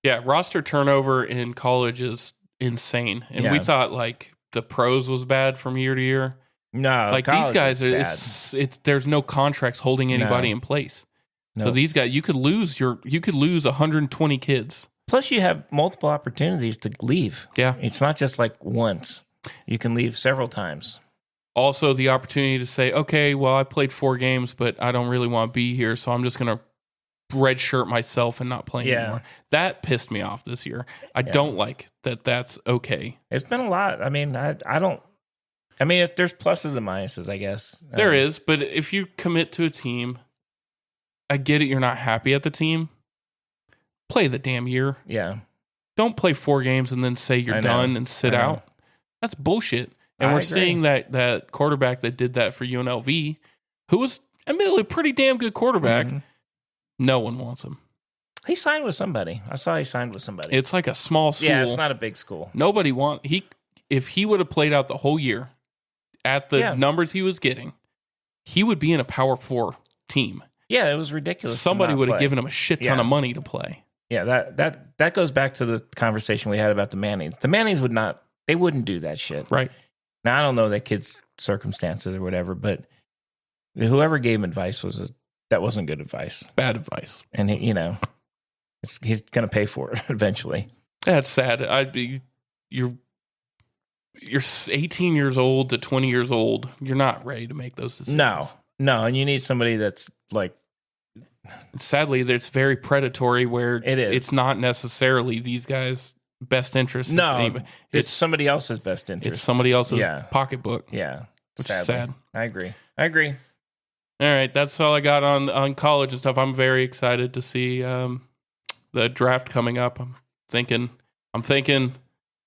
Yeah, roster turnover in college is insane. And we thought like the pros was bad from year to year. No, like these guys are there's no contracts holding anybody in place. So these guys, you could lose 120 kids. Plus you have multiple opportunities to leave. Yeah. It's not just like once. You can leave several times. Also the opportunity to say, okay, well, I played 4 games, but I don't really want to be here, so I'm just going to redshirt myself and not play anymore. That pissed me off this year. I don't like that that's okay. It's been a lot. I mean, there's pluses and minuses, I guess. There is, but if you commit to a team, I get it, you're not happy at the team. Play the damn year. Yeah. Don't play 4 games and then say you're done and sit out. That's bullshit. And we're seeing that quarterback that did that for UNLV, who was admittedly a pretty damn good quarterback, no one wants him. He signed with somebody. I saw he signed with somebody. It's like a small school. Yeah, it's not a big school. Nobody if he would have played out the whole year at the numbers he was getting, he would be in a Power 4 team. Yeah, it was ridiculous. Somebody would have given him a shit ton of money to play. Yeah, that goes back to the conversation we had about the Mannings. The Mannings wouldn't do that shit. Right. Now, I don't know that kid's circumstances or whatever, but whoever gave him advice that wasn't good advice. Bad advice. And he's going to pay for it eventually. That's sad. You're 18 years old to 20 years old. You're not ready to make those decisions. No, and you need somebody that's like. Sadly, it's very predatory. Where it is. It's not necessarily these guys' best interest. No, it's somebody else's best interest. It's somebody else's pocketbook. Yeah, which is sad. I agree. All right, that's all I got on college and stuff. I'm very excited to see the draft coming up. I'm thinking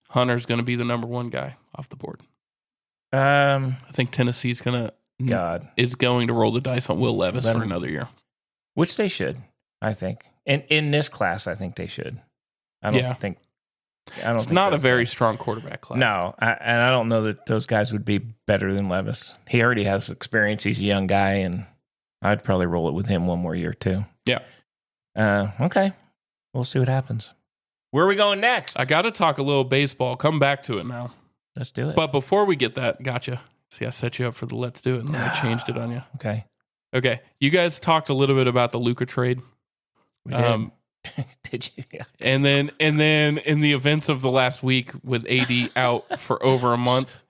Hunter's going to be the number 1 guy off the board. I think Tennessee's is going to roll the dice on Will Levis for another year, which they should. I think, and in this class, I think they should. It's not a very strong quarterback class. No, and I don't know that those guys would be better than Levis. He already has experience. He's a young guy, and I'd probably roll it with him one more year too. Yeah. Okay. We'll see what happens. Where are we going next? I got to talk a little baseball. Come back to it now. Let's do it. But before we get that, gotcha. See, I set you up for the let's do it, and then I changed it on you. Okay. You guys talked a little bit about the Luka trade. We did. Did you? Yeah. And then in the events of the last week with AD out for over a month.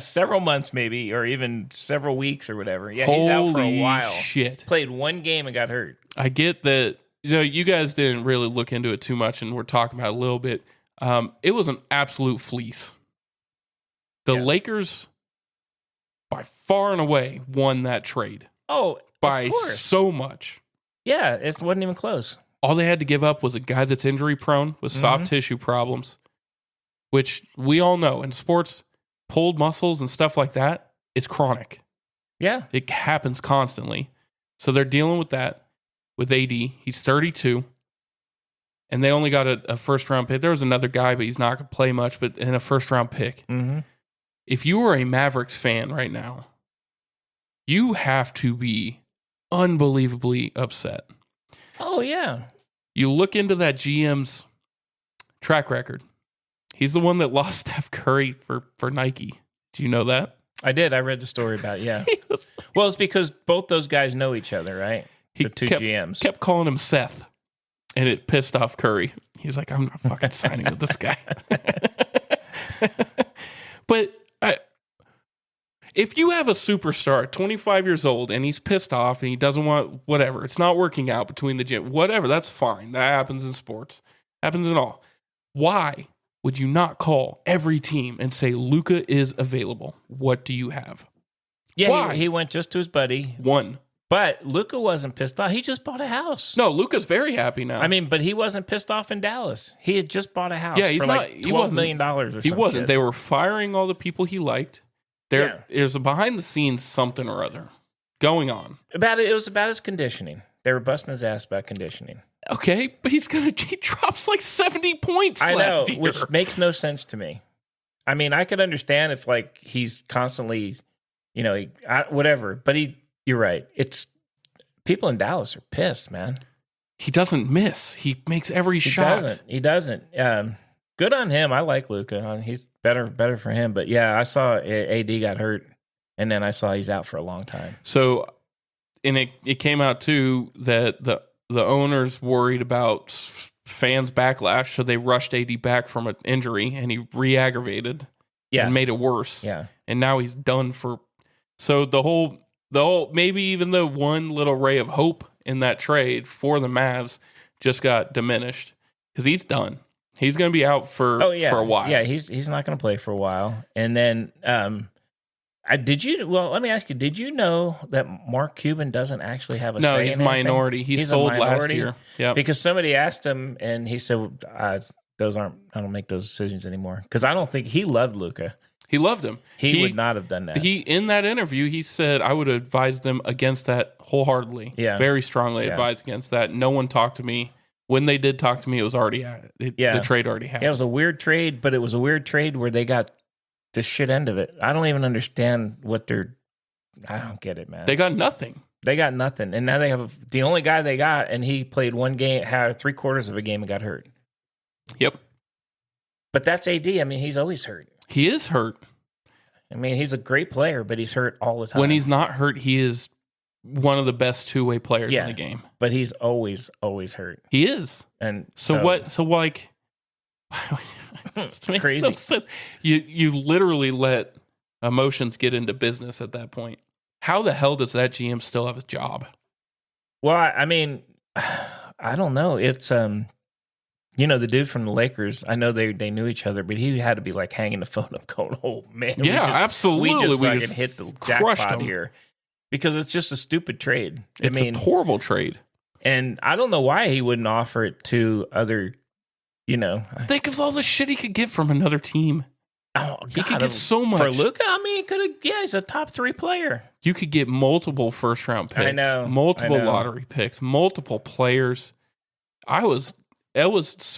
Several months maybe, or even several weeks or whatever. Yeah, he's out for a while. Shit. Played 1 game and got hurt. I get that. You guys didn't really look into it too much, and we're talking about it a little bit. It was an absolute fleece. The Lakers, by far and away, won that trade. Oh, by so much. Yeah, it wasn't even close. All they had to give up was a guy that's injury prone with soft tissue problems, which we all know in sports, pulled muscles and stuff like that is chronic. Yeah. It happens constantly. So they're dealing with that with AD. He's 32. And they only got a first-round pick. There was another guy, but he's not going to play much, but in a first-round pick. Mm-hmm. If you are a Mavericks fan right now, you have to be unbelievably upset. Oh, yeah. You look into that GM's track record. He's the one that lost Steph Curry for Nike. Do you know that? I did. I read the story about it, yeah. Well, it's because both those guys know each other, right? The two GMs. Kept calling him Seth, and it pissed off Curry. He was like, I'm not fucking signing with this guy. But if you have a superstar, 25 years old, and he's pissed off and he doesn't want whatever, it's not working out between the gym, whatever, that's fine. That happens in sports. Happens in all. Why would you not call every team and say, Luka is available? What do you have? Yeah, he went just to his buddy. One. But Luka wasn't pissed off. He just bought a house. No, Luka's very happy now. I mean, but he wasn't pissed off in Dallas. He had just bought a house for like $12 million or something. He wasn't. They were firing all the people he liked. There's a behind the scenes something or other going on. It was about his conditioning. They were busting his ass about conditioning. Okay, but he drops like 70 points last year. Which makes no sense to me. I mean, I could understand if like he's constantly, whatever. But you're right. It's people in Dallas are pissed, man. he doesn't miss. He makes every shot. He doesn't. Good on him. I like Luka. He's better for him. But yeah, I saw AD got hurt, and then I saw he's out for a long time. So, and it came out too that the owners worried about fans' backlash, so they rushed AD back from an injury, and he re-aggravated and made it worse. Yeah, and now he's done for. So the whole maybe even the one little ray of hope in that trade for the Mavs just got diminished because he's done. He's going to be out for a while. Yeah, he's not going to play for a while. And then, let me ask you, did you know that Mark Cuban doesn't actually have a say? No, he's minority. He's sold last year. Yeah, because somebody asked him, and he said, I don't make those decisions anymore. Because I don't think he loved Luka. He loved him. He would not have done that. In that interview, he said, I would advise them against that wholeheartedly. Yeah. Very strongly advised against that. No one talked to me. When they did talk to me, it was already the trade already happened. Yeah, it was a weird trade, but it was a weird trade where they got the shit end of it. I don't even understand I don't get it, man. They got nothing. And now they have the only guy they got, and he played one game, had 3/4 of a game and got hurt. Yep. But that's AD. I mean, he's always hurt. He is hurt. I mean, he's a great player, but he's hurt all the time. When he's not hurt, he is one of the best two-way players in the game. But he's always hurt. He is. And so like it's crazy. No sense. You literally let emotions get into business at that point. How the hell does that GM still have his job? Well, I mean, I don't know. It's the dude from the Lakers, I know they knew each other, but he had to be like hanging the phone up going, oh man. Yeah, absolutely. We just hit the jackpot here. Because it's just a stupid trade. It's a horrible trade. And I don't know why he wouldn't offer it to other, Think of all the shit he could get from another team. Oh, God. He could get so much. For Luka, I mean, he's a top 3 player. You could get multiple first-round picks. I know. Multiple lottery picks. Multiple players. It was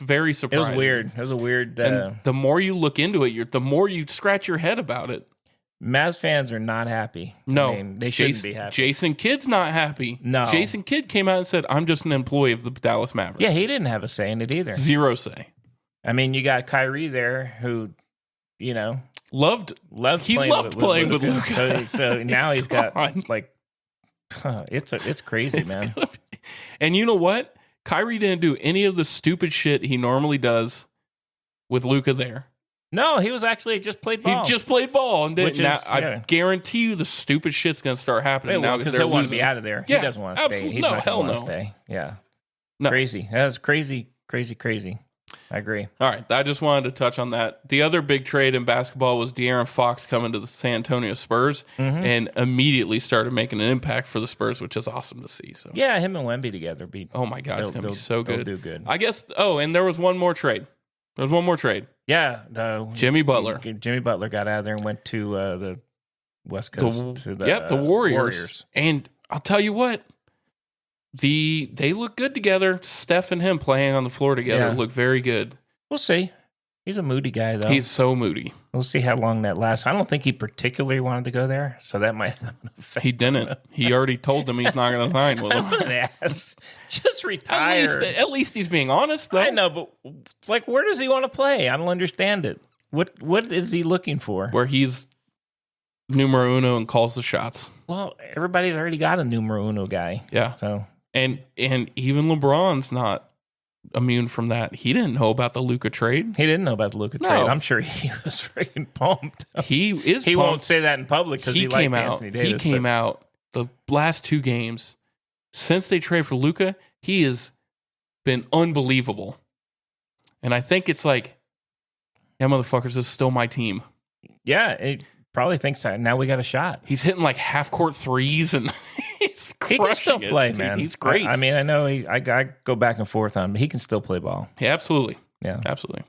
very surprising. It was weird. It was a weird... and the more you look into it, the more you scratch your head about it. Mavs fans are not happy. No. I mean, they shouldn't be happy. Jason Kidd's not happy. No. Jason Kidd came out and said, I'm just an employee of the Dallas Mavericks. Yeah, he didn't have a say in it either. Zero say. I mean, you got Kyrie there who, loved playing with Luka. So now he's got, it's crazy, man. And you know what? Kyrie didn't do any of the stupid shit he normally does with Luka there. No, he was actually just played ball. He just played ball, and I guarantee you the stupid shit's going to start happening now because he'll want to be out of there. Yeah, he doesn't want to stay. He's no, not hell no. Stay. Yeah, no. Crazy. That's crazy. I agree. All right, I just wanted to touch on that. The other big trade in basketball was De'Aaron Fox coming to the San Antonio Spurs and immediately started making an impact for the Spurs, which is awesome to see. So yeah, him and Wemby together. Oh my God, it's going to be so good. They'll do good. I guess. Oh, and there was one more trade. Yeah, Jimmy Butler. Jimmy Butler got out of there and went to the West Coast. The Warriors. And I'll tell you what, they look good together. Steph and him playing on the floor together look very good. We'll see. He's a moody guy, though. He's so moody. We'll see how long that lasts. I don't think he particularly wanted to go there, so that might have an effect. He didn't. He already told them he's not going to sign with him. Just retire. At least he's being honest, though. I know, but where does he want to play? I don't understand it. What is he looking for? Where he's numero uno and calls the shots. Well, everybody's already got a numero uno guy. Yeah. So and even LeBron's not immune from that. He didn't know about the Luka trade. He didn't know about the Luka trade. I'm sure he was freaking pumped. He pumped. Won't say that in public because he liked Anthony Davis. He came out the last 2 games since they traded for Luka. He has been unbelievable, and I think it's like, yeah, motherfuckers, this is still my team. Yeah, it probably thinks that now we got a shot. He's hitting like half court threes and. He can still play, man. He's great. I mean, I know I go back and forth on him, but he can still play ball. Yeah, absolutely. Yeah. Absolutely.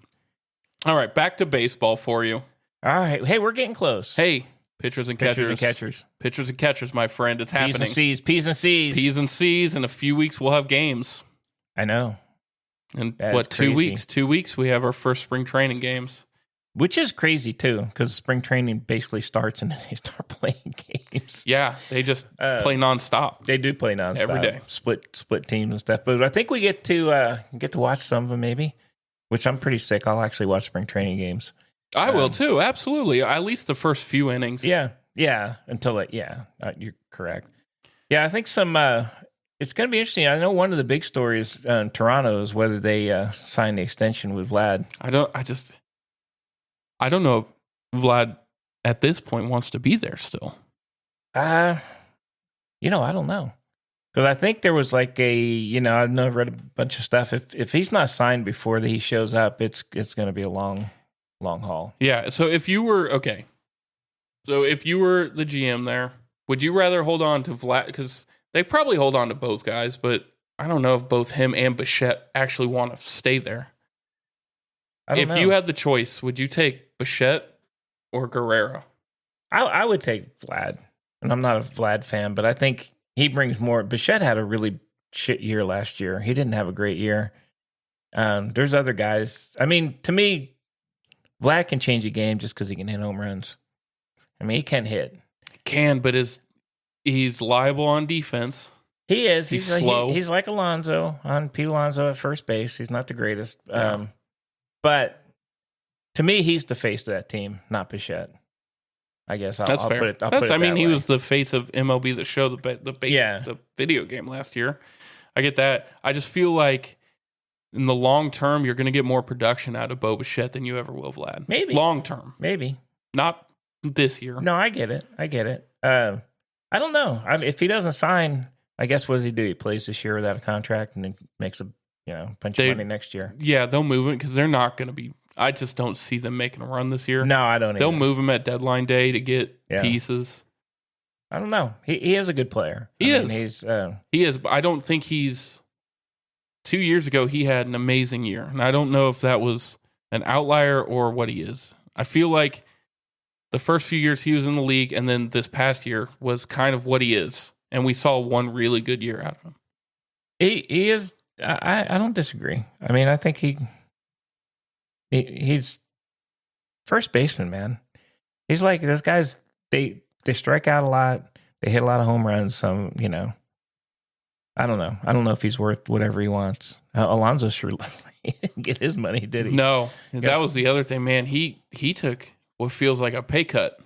All right, back to baseball for you. All right. Hey, we're getting close. Hey, pitchers and catchers. Pitchers and catchers, my friend. It's happening. P's and C's. P's and C's. In a few weeks, we'll have games. I know. And 2 weeks? 2 weeks, we have our first spring training games. Which is crazy, too, because spring training basically starts and then they start playing games. Yeah, they just play nonstop. They do play nonstop. Every day. Split teams and stuff. But I think we get to watch some of them, maybe, which I'm pretty sick. I'll actually watch spring training games. I will, too. Absolutely. At least the first few innings. Yeah. Until you're correct. Yeah, I think it's going to be interesting. I know one of the big stories in Toronto is whether they sign the extension with Vlad. I don't know if Vlad at this point wants to be there still. I don't know. Because I think there was like I've read a bunch of stuff. If he's not signed before he shows up, it's going to be a long haul. Yeah. So if you were the GM there, would you rather hold on to Vlad? Because they probably hold on to both guys, but I don't know if both him and Bichette actually want to stay there. If you had the choice, would you take Bichette or Guerrero? I would take Vlad, and I'm not a Vlad fan, but I think he brings more. Bichette had a really shit year last year. He didn't have a great year. There's other guys. I mean, to me, Vlad can change a game just because he can hit home runs. I mean, he can hit. But he's liable on defense. He is. He's slow. He's like Alonso, Pete Alonso at first base. He's not the greatest. Yeah. But to me, he's the face of that team, not Bichette. I guess that's fair. He was the face of MLB The Show, the video game last year. I get that. I just feel like in the long term, you're going to get more production out of Bo Bichette than you ever will Vlad. Maybe long term. Maybe not this year. No, I get it. I don't know if he doesn't sign. I guess what does he do? He plays this year without a contract and then makes a bunch of money next year. Yeah, they'll move it because they're not going to be. I just don't see them making a run this year. No, I don't. They'll move him at deadline day to get pieces. I don't know. He is a good player. He is, but I don't think he's. 2 years ago, he had an amazing year, and I don't know if that was an outlier or what he is. I feel like the first few years he was in the league, and then this past year was kind of what he is, and we saw one really good year out of him. He is. I don't disagree. I mean, I think he's first baseman, man. He's like those guys. They strike out a lot. They hit a lot of home runs. I don't know. I don't know if he's worth whatever he wants. Alonso sure he didn't get his money, did he? No, that was the other thing, man. He took what feels like a pay cut.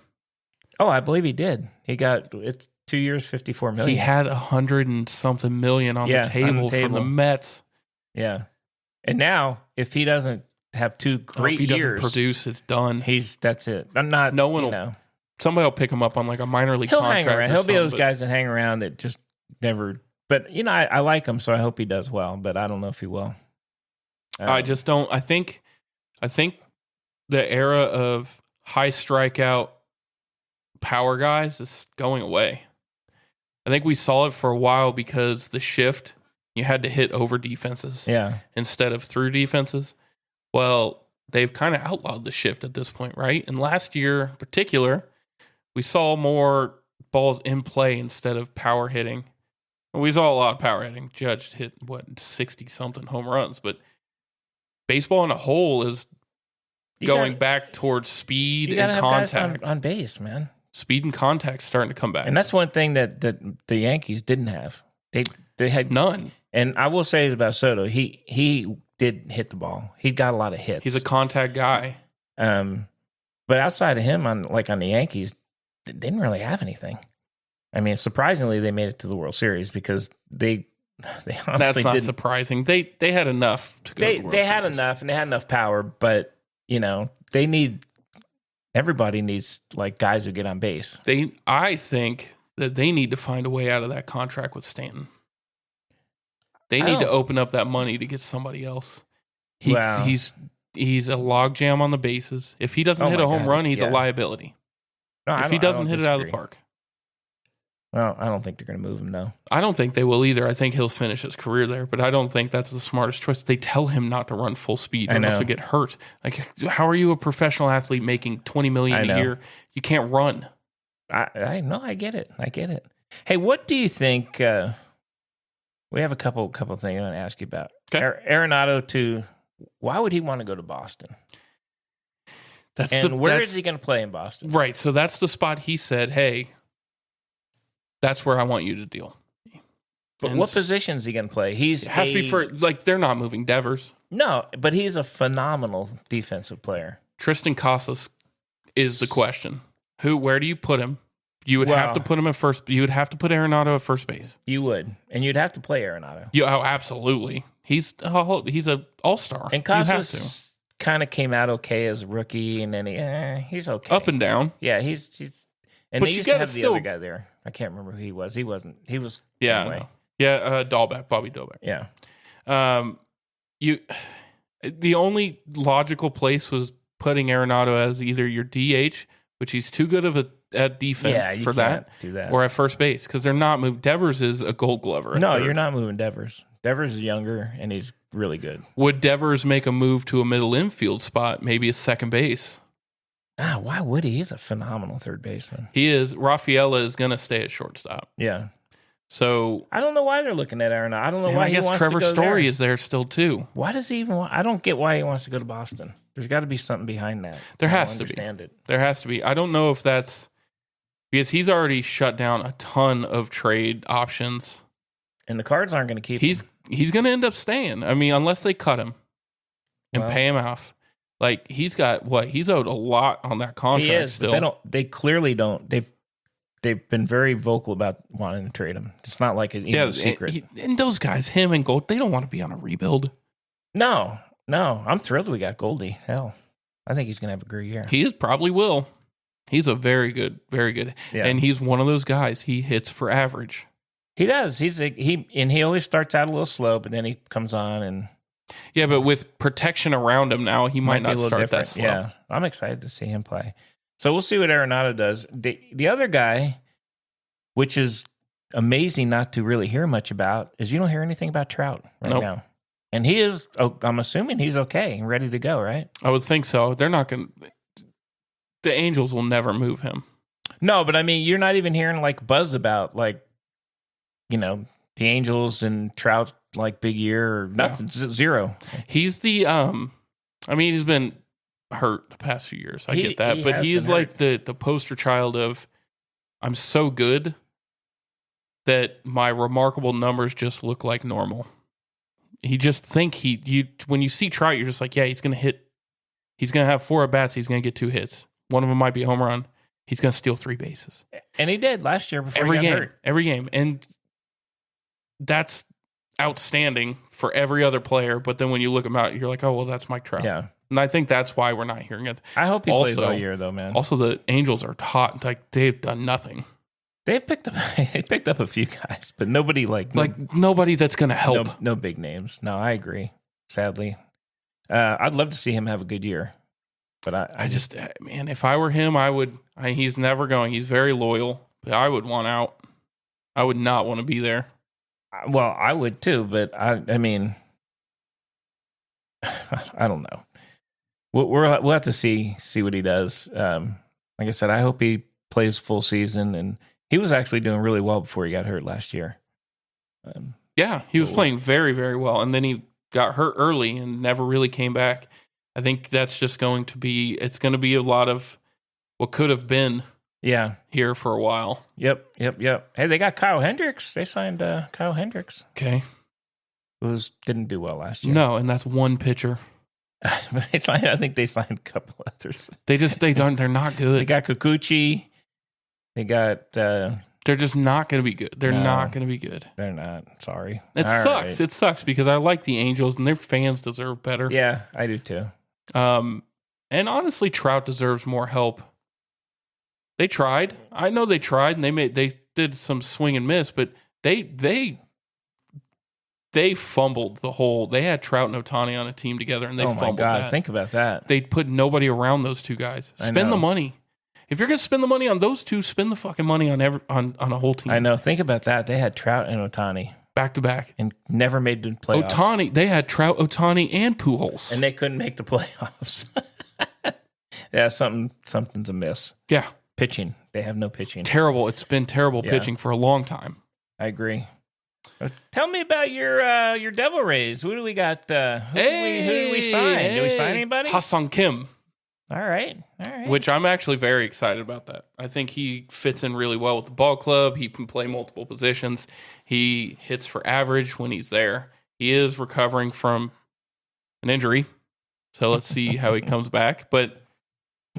Oh, I believe he did. It's 2 years, $54 million. He had $100 and something million on the table from the Mets. Yeah, and now if he doesn't have 2 great years, if he doesn't produce, it's done. That's it. I'm not. No one will. Somebody will pick him up on like a minor league contract. Hang around. He'll be those guys that hang around that just never. But I like him, so I hope he does well. But I don't know if he will. I just don't. I think the era of high strikeout power guys is going away. I think we saw it for a while because the shift, you had to hit over defenses instead of through defenses. Well, they've kind of outlawed the shift at this point, right? And last year in particular, we saw more balls in play instead of power hitting. We saw a lot of power hitting. Judge hit, 60-something home runs. But baseball in a whole is going back towards speed and contact. On base, man. Speed and contact starting to come back. And that's one thing that the Yankees didn't have. They had none. And I will say about Soto, he did hit the ball. He got a lot of hits. He's a contact guy. But outside of him, on the Yankees, they didn't really have anything. I mean, surprisingly, they made it to the World Series because they honestly That's not surprising. They had enough to go to the World Series. They had enough, and they had enough power, but, everybody needs, guys who get on base. I think that they need to find a way out of that contract with Stanton. They need to open up that money to get somebody else. He's a logjam on the bases. If he doesn't hit a home run, he's a liability. No, if he doesn't hit it out of the park. Well, I don't think they're going to move him, though. I don't think they will either. I think he'll finish his career there, but I don't think that's the smartest choice. They tell him not to run full speed or else he'll get hurt. How are you a professional athlete making $20 million a year? You can't run. I know. I get it. Hey, what do you think? We have a couple things I want to ask you about. Okay. Arenado why would he want to go to Boston? Where is he going to play in Boston? Right. So that's the spot he said, hey, that's where I want you to deal. But what position is he going to play? It has to be for, like, they're not moving Devers. No, but he's a phenomenal defensive player. Tristan Casas is the question. Where do you put him? You would have to put him at first. You would have to put Arenado at first base. You would. And you'd have to play Arenado. Absolutely. He's an all-star. And Casas kind of came out okay as a rookie, and then he's okay. Up and down. Yeah, he's and but they used to have the other guy there. I can't remember who he was. He was Bobby Dahlbeck. Yeah. The only logical place was putting Arenado as either your DH, which he's too good of at defense for that, or at first base, because they're not moving. Devers is a Gold Glover. No, you're not moving Devers. Devers is younger, and he's really good. Would Devers make a move to a middle infield spot, maybe a second base? Why would he? He's a phenomenal third baseman. He is. Rafaela is going to stay at shortstop. Yeah. So I don't know why they're looking at Arenado. I don't know why he wants Trevor to go Story there. is there still too. Why does he even want? I don't get why he wants to go to Boston. There's got to be something behind that. There has to be. There has to be. I don't know if that's because he's already shut down a ton of trade options, and the Cards aren't going to keep him. He's going to end up staying. I mean, unless they cut him and pay him off. Like he's got he's owed a lot on that contract. He is. Still. But they clearly don't. They've been very vocal about wanting to trade him. It's not like a secret. And those guys, him and Gold, they don't want to be on a rebuild. No. I'm thrilled we got Goldie. Hell, I think he's going to have a great year. He probably will. He's a very good. Yeah. And he's one of those guys. He hits for average. He does. He always starts out a little slow, but then he comes on and. Yeah, but with protection around him now, he might not start that slow. Yeah, I'm excited to see him play. So we'll see what Arenado does. The other guy, which is amazing not to really hear much about, is you don't hear anything about Trout now. And he is, I'm assuming he's okay and ready to go, right? I would think so. They're not going to, the Angels will never move him. No, but I mean, you're not even hearing like buzz about the Angels and Trout, like big year or nothing, zero. He's he's been hurt the past few years. I get that. But he's like the poster child of, I'm so good that my remarkable numbers just look like normal. You just think when you see Trout, you're just like, yeah, he's going to hit. He's going to have 4 at-bats. He's going to get 2 hits. One of them might be a home run. He's going to steal 3 bases. And he did last year before he got hurt. Every game. And that's outstanding for every other player. But then when you look him out, you're like, oh, well, that's Mike Trout. Yeah. And I think that's why we're not hearing it. I hope he plays all year, though, man. Also, the Angels are hot. Like, they've done nothing. They picked up a few guys, but nobody nobody that's going to help. No big names. No, I agree. Sadly, I'd love to see him have a good year, but I just man, if I were him, I would. He's never going. He's very loyal, but I would want out. I would not want to be there. Well, I would too, but I mean, I don't know. We'll have to see what he does. Like I said, I hope he plays full season, and he was actually doing really well before he got hurt last year. Yeah, he was playing very, very well, and then he got hurt early and never really came back. I think that's just going to be a lot of what could have been here for a while. Yep. Hey, they got Kyle Hendricks. They signed Kyle Hendricks. Okay. Who didn't do well last year. No, and that's one pitcher. But I think they signed a couple others. They're not good. They got Kikuchi. They got... they're just not going to be good. They're not going to be good. They're not. Sorry. It sucks. Right. It sucks because I like the Angels and their fans deserve better. Yeah, I do too. And honestly, Trout deserves more help. They tried. I know they tried, and they did some swing and miss, but they fumbled the whole. They had Trout and Ohtani on a team together, and they fumbled. Oh my God! Think about that. They put nobody around those two guys. Spend the money. If you're going to spend the money on those two, spend the fucking money on a whole team. I know. Think about that. They had Trout and Ohtani back to back, and never made the playoffs. Ohtani. They had Trout, Ohtani, and Pujols, and they couldn't make the playoffs. Yeah, something's amiss. Yeah, pitching. They have no pitching. Terrible. It's been terrible pitching for a long time. I agree. Tell me about your Devil Rays. Who do we got? Who do we sign? Did we sign anybody? Ha-Sung Kim. All right. Which I'm actually very excited about that. I think he fits in really well with the ball club. He can play multiple positions. He hits for average when he's there. He is recovering from an injury. So let's see how he comes back. But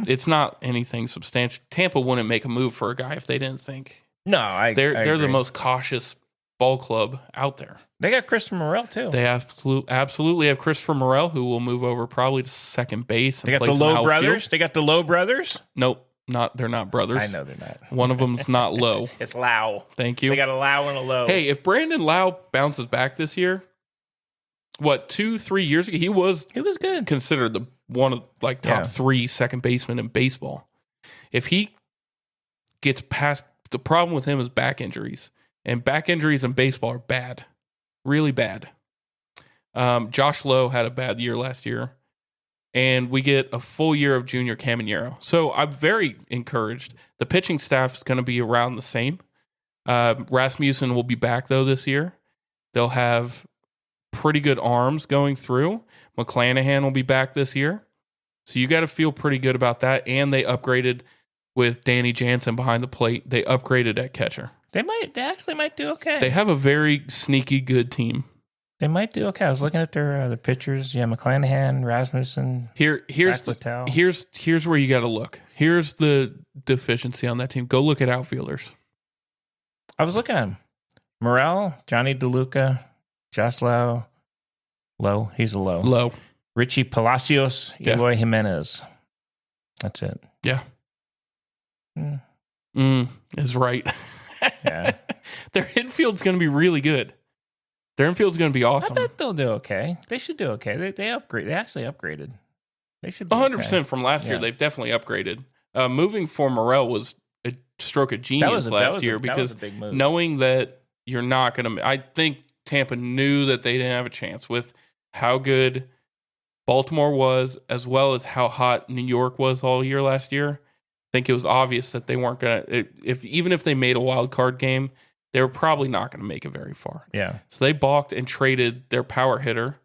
it's not anything substantial. Tampa wouldn't make a move for a guy if they didn't think. No, they're the most cautious ball club out there. They got Christopher Morel too. They absolutely have Christopher Morel, who will move over probably to second base. And They got the Lowe brothers. They got the Lowe brothers. Nope, they're not brothers. I know they're not. One of them's not Lowe. It's Lau. Thank you. They got a Lau and a Lowe. Hey, if Brandon Lau bounces back this year, 2-3 years ago, he was good. Considered the one of top 3 second basemen in baseball. If he gets past, the problem with him is back injuries, and back injuries in baseball are bad. Really bad. Josh Lowe had a bad year last year, and we get a full year of Junior Caminero. So I'm very encouraged. The pitching staff is going to be around the same. Rasmussen will be back, though, this year. They'll have pretty good arms going through. McClanahan will be back this year. So you got to feel pretty good about that. And they upgraded with Danny Jansen behind the plate. They upgraded at catcher. They actually might do okay. They have a very sneaky good team. They might do okay. I was looking at their pitchers. Yeah, McClanahan, Rasmussen. Here's where you got to look. Here's the deficiency on that team. Go look at outfielders. I was looking at them. Morel, Johnny DeLuca, Josh Lowe. He's a Lowe. Richie Palacios, Eloy Jimenez. That's it. Yeah. Is right. Yeah. Their infield's going to be really good. Their infield's going to be awesome. I bet they'll do okay. They should do okay. They upgrade. They actually upgraded. They should be 100% okay. from last year. They've definitely upgraded. Moving for Morel was a stroke of genius last year because knowing that you're not going to... I think Tampa knew that they didn't have a chance with how good Baltimore was, as well as how hot New York was all year last year. I think it was obvious that they weren't going to, even if they made a wild card game, they were probably not going to make it very far. Yeah. So they balked and traded their power hitter,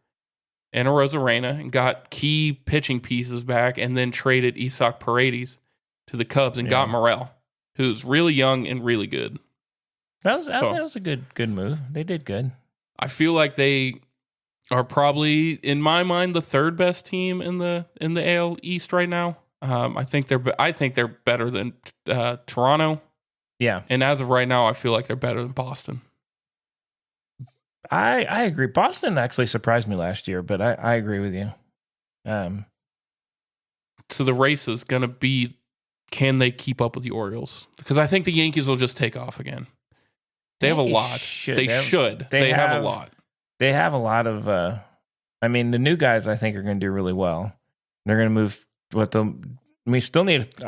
Ana Rosarena, and got key pitching pieces back, and then traded Isaac Paredes to the Cubs and got Morel, who's really young and really good. That was a good move. They did good. I feel like they are probably, in my mind, the third best team in the AL East right now. I think they're better than Toronto. Yeah. And as of right now, I feel like they're better than Boston. I agree. Boston actually surprised me last year, but I agree with you. So the race is going to be, can they keep up with the Orioles? Because I think the Yankees will just take off again. They have a lot. They should. They have a lot. They have a lot of, the new guys I think are going to do really well. They're going to move I'd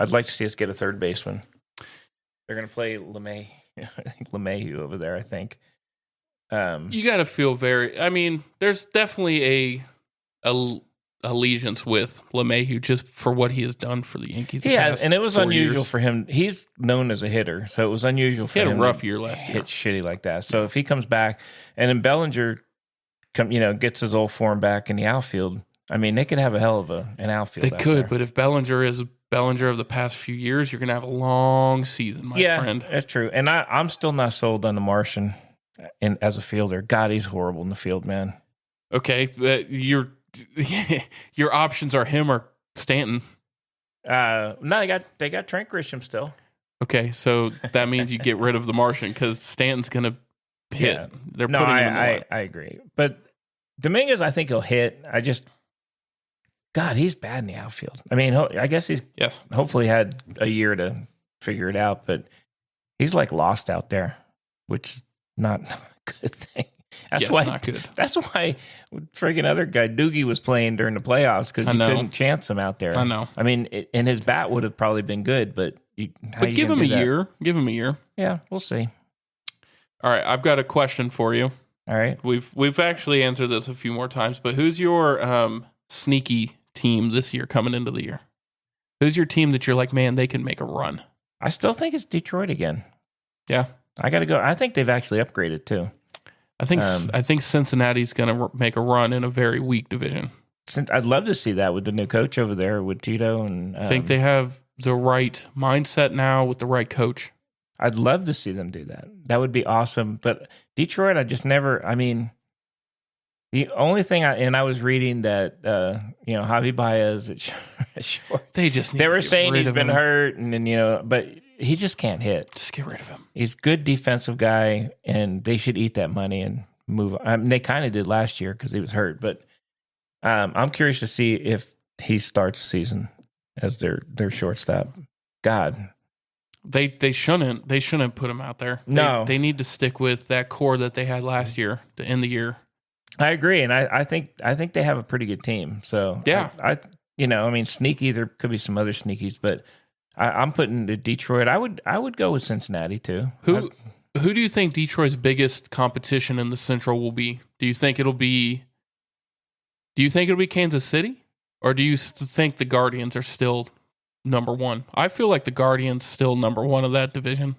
like to see us get a third baseman. They're going to play LeMahieu over there, I think. You got to feel there's definitely a allegiance with LeMahieu just for what he has done for the Yankees. Yeah, and it was unusual for him. He's known as a hitter, so it was unusual for him. He had a rough year last year. Hit shitty like that. So if he comes back, and then Bellinger gets his old form back in the outfield, they could have a hell of an outfield. They could, but if Bellinger is Bellinger of the past few years, you're going to have a long season, my friend. Yeah, that's true. And I'm still not sold on the Martian as a fielder. God, he's horrible in the field, man. Okay, your options are him or Stanton. No, they got Trent Grisham still. Okay, so that means you get rid of the Martian because Stanton's going to hit. Yeah. They're putting him in the line. I agree. But Dominguez, I think he'll hit. God, he's bad in the outfield. I guess he's hopefully had a year to figure it out, but he's lost out there, which is not a good thing. That's why not good. That's why friggin' other guy Doogie was playing during the playoffs because he couldn't chance him out there. I know. And his bat would have probably been good, but give him a year. Give him a year. Yeah, we'll see. All right, I've got a question for you. All right, we've actually answered this a few more times, but who's your sneaky team this year coming into the year? Who's your team that you're like, man, they can make a run? I still think it's Detroit again. Yeah, I got to go. I think they've actually upgraded too. I think Cincinnati's going to make a run in a very weak division. I'd love to see that with the new coach over there with Tito. And I think they have the right mindset now with the right coach. I'd love to see them do that. That would be awesome. But Detroit, I just never. I mean, the only thing I was reading that Javi Baez at short. They were saying he's been hurt, and then but he just can't hit. Just get rid of him. He's a good defensive guy, and they should eat that money and move on. I mean, they kind of did last year because he was hurt, but I'm curious to see if he starts the season as their shortstop. God, they shouldn't put him out there. No, they need to stick with that core that they had last year to end the year. I agree, and I think they have a pretty good team. So yeah, I mean, sneaky. There could be some other sneakies, but I'm putting the Detroit. I would go with Cincinnati too. Who do you think Detroit's biggest competition in the Central will be? Do you think it'll be Kansas City, or do you think the Guardians are still number one? I feel like the Guardians still number one of that division.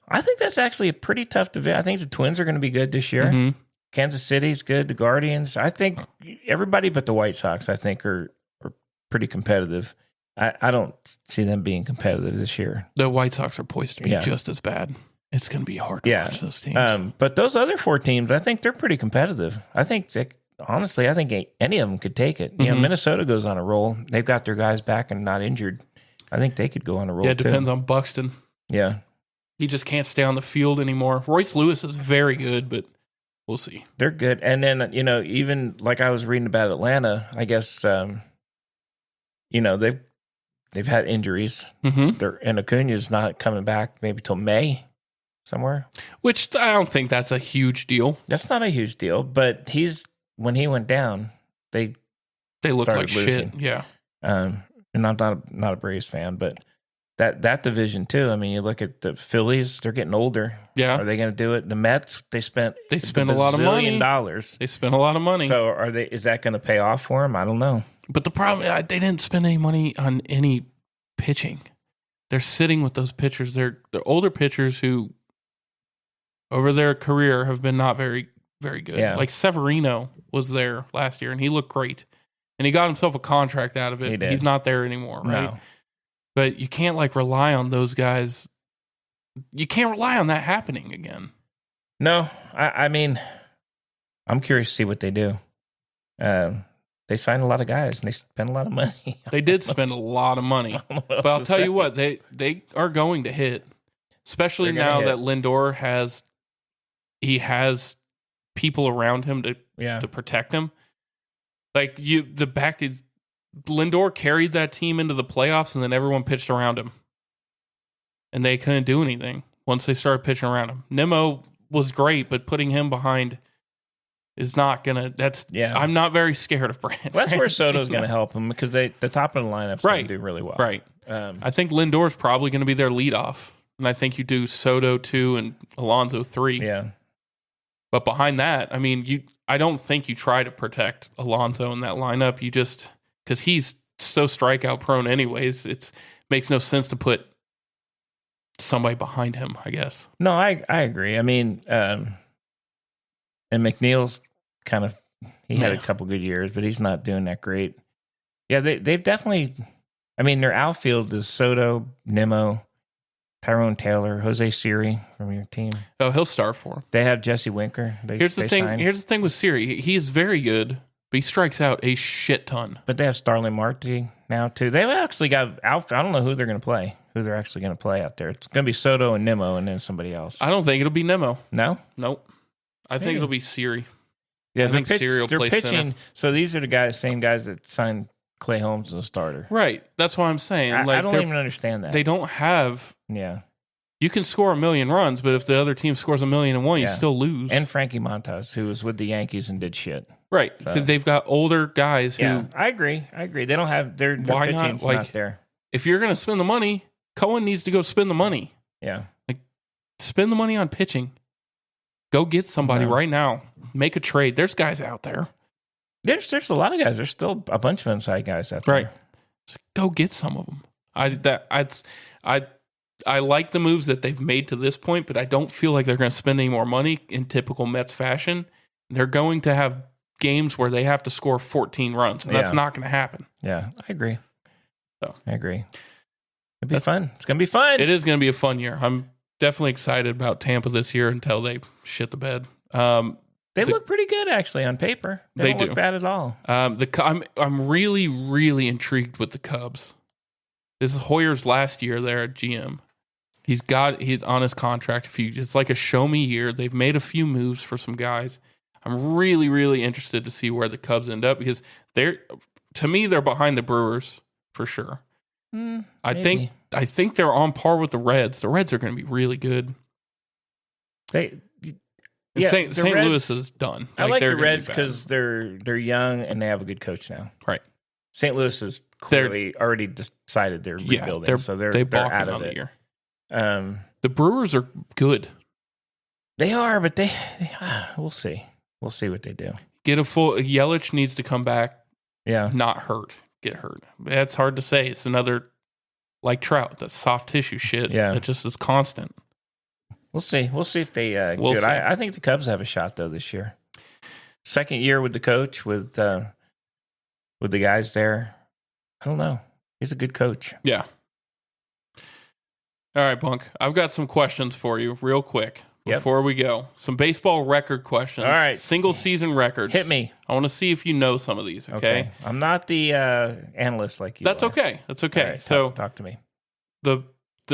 I think that's actually a pretty tough division. I think the Twins are going to be good this year. Mm-hmm. Kansas City's good. The Guardians, I think everybody but the White Sox, I think, are pretty competitive. I don't see them being competitive this year. The White Sox are poised to be just as bad. It's going to be hard to watch those teams. But those other 4 teams, I think they're pretty competitive. I think honestly, I think any of them could take it. Mm-hmm. Minnesota goes on a roll. They've got their guys back and not injured. I think they could go on a roll. Yeah, it depends on Buxton. Yeah, he just can't stay on the field anymore. Royce Lewis is very good, but we'll see. They're good. And then, even like I was reading about Atlanta, I guess, they've had injuries. Mm-hmm. And Acuna's not coming back maybe till May somewhere. Which I don't think that's a huge deal. That's not a huge deal, but when he went down, they looked like losing. Shit. Yeah. And I'm not a Braves fan, but that division too. I mean, you look at the Phillies; they're getting older. Yeah, are they going to do it? The Mets, they spent a lot of money. They spent a lot of money. So is that going to pay off for them? I don't know. But the problem, they didn't spend any money on any pitching. They're sitting with those pitchers. They're older pitchers who, over their career, have been not very, very good. Yeah. Like Severino was there last year, and he looked great, and he got himself a contract out of it. He's not there anymore, right? No. But you can't rely on those guys. You can't rely on that happening again. No, I mean, I'm curious to see what they do. They signed a lot of guys and they spent a lot of money. They did spend a lot of money, but I'll tell you what, they are going to hit, especially now that Lindor has people around him to protect him. Lindor carried that team into the playoffs, and then everyone pitched around him. And they couldn't do anything once they started pitching around him. Nimmo was great, but putting him behind is not going to... I'm not very scared of Brand. Well, that's where Soto's going to help him, because the top of the lineup's going to do really well. Right. I think Lindor's probably going to be their leadoff. And I think you do Soto 2 and Alonso 3. Yeah. But behind that, I mean, I don't think you try to protect Alonso in that lineup. You just... Because he's so strikeout prone anyways, it makes no sense to put somebody behind him, I guess. No, I agree. I mean, and McNeil's kind of, he had a couple good years, but he's not doing that great. Yeah, they've definitely, I mean, their outfield is Soto, Nimmo, Tyrone Taylor, Jose Siri from your team. Oh, he'll start for him. They have Jesse Winker. Here's the thing with Siri. He is very good. But he strikes out a shit ton. But they have Starling Marte now, too. They've actually got outfield. I don't know who they're going to play, who they're actually going to play out there. It's going to be Soto and Nimmo and then somebody else. I don't think it'll be Nimmo. No? Nope. I think it'll be Siri. Yeah, I think Siri will play center. So these are the same guys that signed Clay Holmes as a starter. Right. That's what I'm saying. I don't even understand that. They don't have... Yeah. You can score 1 million runs, but if the other team scores 1,000,001, you still lose. And Frankie Montas, who was with the Yankees and did shit. Right. So they've got older guys who... Yeah, I agree. They don't have... Their pitching's not there. If you're going to spend the money, Cohen needs to go spend the money. Yeah. Spend the money on pitching. Go get somebody right now. Make a trade. There's guys out there. There's a lot of guys. There's still a bunch of inside guys out there. Right. So go get some of them. I like the moves that they've made to this point, but I don't feel like they're going to spend any more money in typical Mets fashion. They're going to have games where they have to score 14 runs. And that's not going to happen. Yeah, I agree. So I agree. It'll be fun. It's going to be fun. It is going to be a fun year. I'm definitely excited about Tampa this year until they shit the bed. They look pretty good, actually, on paper. They don't look bad at all. I'm really, really intrigued with the Cubs. This is Hoyer's last year there at GM. He's on his contract. It's like a show me year. They've made a few moves for some guys. I'm really, really interested to see where the Cubs end up because to me, they're behind the Brewers for sure. I think they're on par with the Reds. The Reds are going to be really good. St. Louis is done. I like the Reds because they're young and they have a good coach now. Right. St. Louis is clearly already decided they're rebuilding, so they're out of it. The Brewers are good. They are, but we'll see. We'll see what they do. Yelich needs to come back. Yeah, not get hurt. That's hard to say. It's another like Trout, that soft tissue shit. Yeah, that just is constant. We'll see. We'll see if they do it. I think the Cubs have a shot though this year. Second year with the coach with the guys there. I don't know. He's a good coach. Yeah. All right, Bunk. I've got some questions for you real quick before we go. Some baseball record questions. All right. Single season records. Hit me. I want to see if you know some of these, okay? I'm not the analyst like you That's are. okay. That's okay. Right, so talk to me. The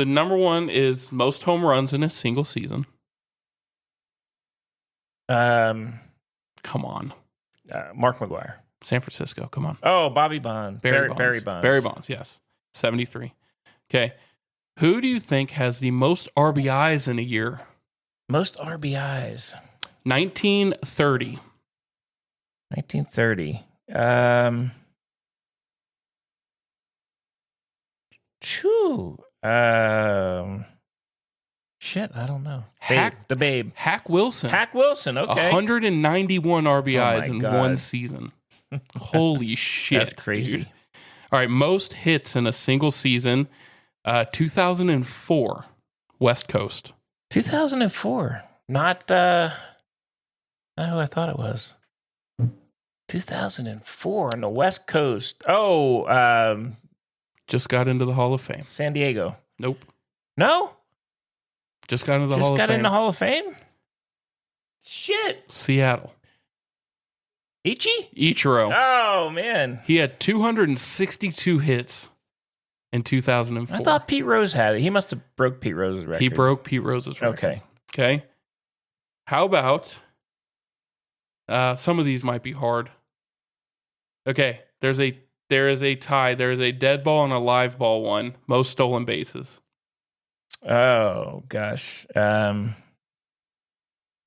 number one is most home runs in a single season. Come on. Mark McGwire. San Francisco. Come on. Oh, Bobby Bonds. Barry Bonds. Barry Bonds, yes. 73. Okay. Who do you think has the most RBIs in a year? Most RBIs. 1930. 1930. Shit, I don't know. The Babe. Hack Wilson. Okay. 191 RBIs in one season. Holy shit. That's crazy. Dude. All right, most hits in a single season. 2004, West Coast. 2004. Not who I thought it was. 2004 on the West Coast. Just got into the Hall of Fame. San Diego. Nope. No? Just got into the Hall of Fame. Just got in the Hall of Fame? Shit. Seattle. Ichiro. Oh, man. He had 262 hits in 2004. I thought Pete Rose had it. He must have broke Pete Rose's record. He broke Pete Rose's record. Okay. How about some of these might be hard. Okay, there is a tie. There is a dead ball and a live ball one. Most stolen bases. Oh gosh.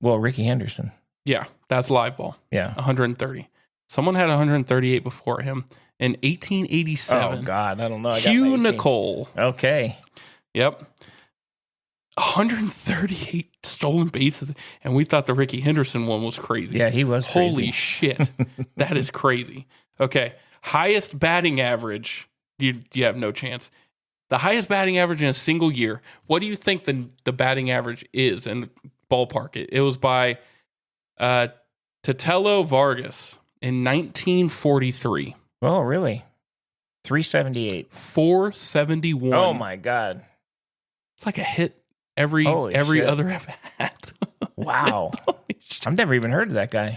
Ricky Henderson. Yeah, that's live ball. Yeah, 130. Someone had 138 before him in 1887. Oh God, I don't know. Hugh Nicole. Okay. Yep. 138 stolen bases, and we thought the Ricky Henderson one was crazy. Yeah, he was crazy. Holy shit. That is crazy. Okay. Highest batting average. You have no chance. The highest batting average in a single year. What do you think the batting average is in ballpark? It was by Tatello Vargas in 1943. Oh, really? 378. 471. Oh my God. It's like a hit every shit. other at-bat. Wow. I've never even heard of that guy.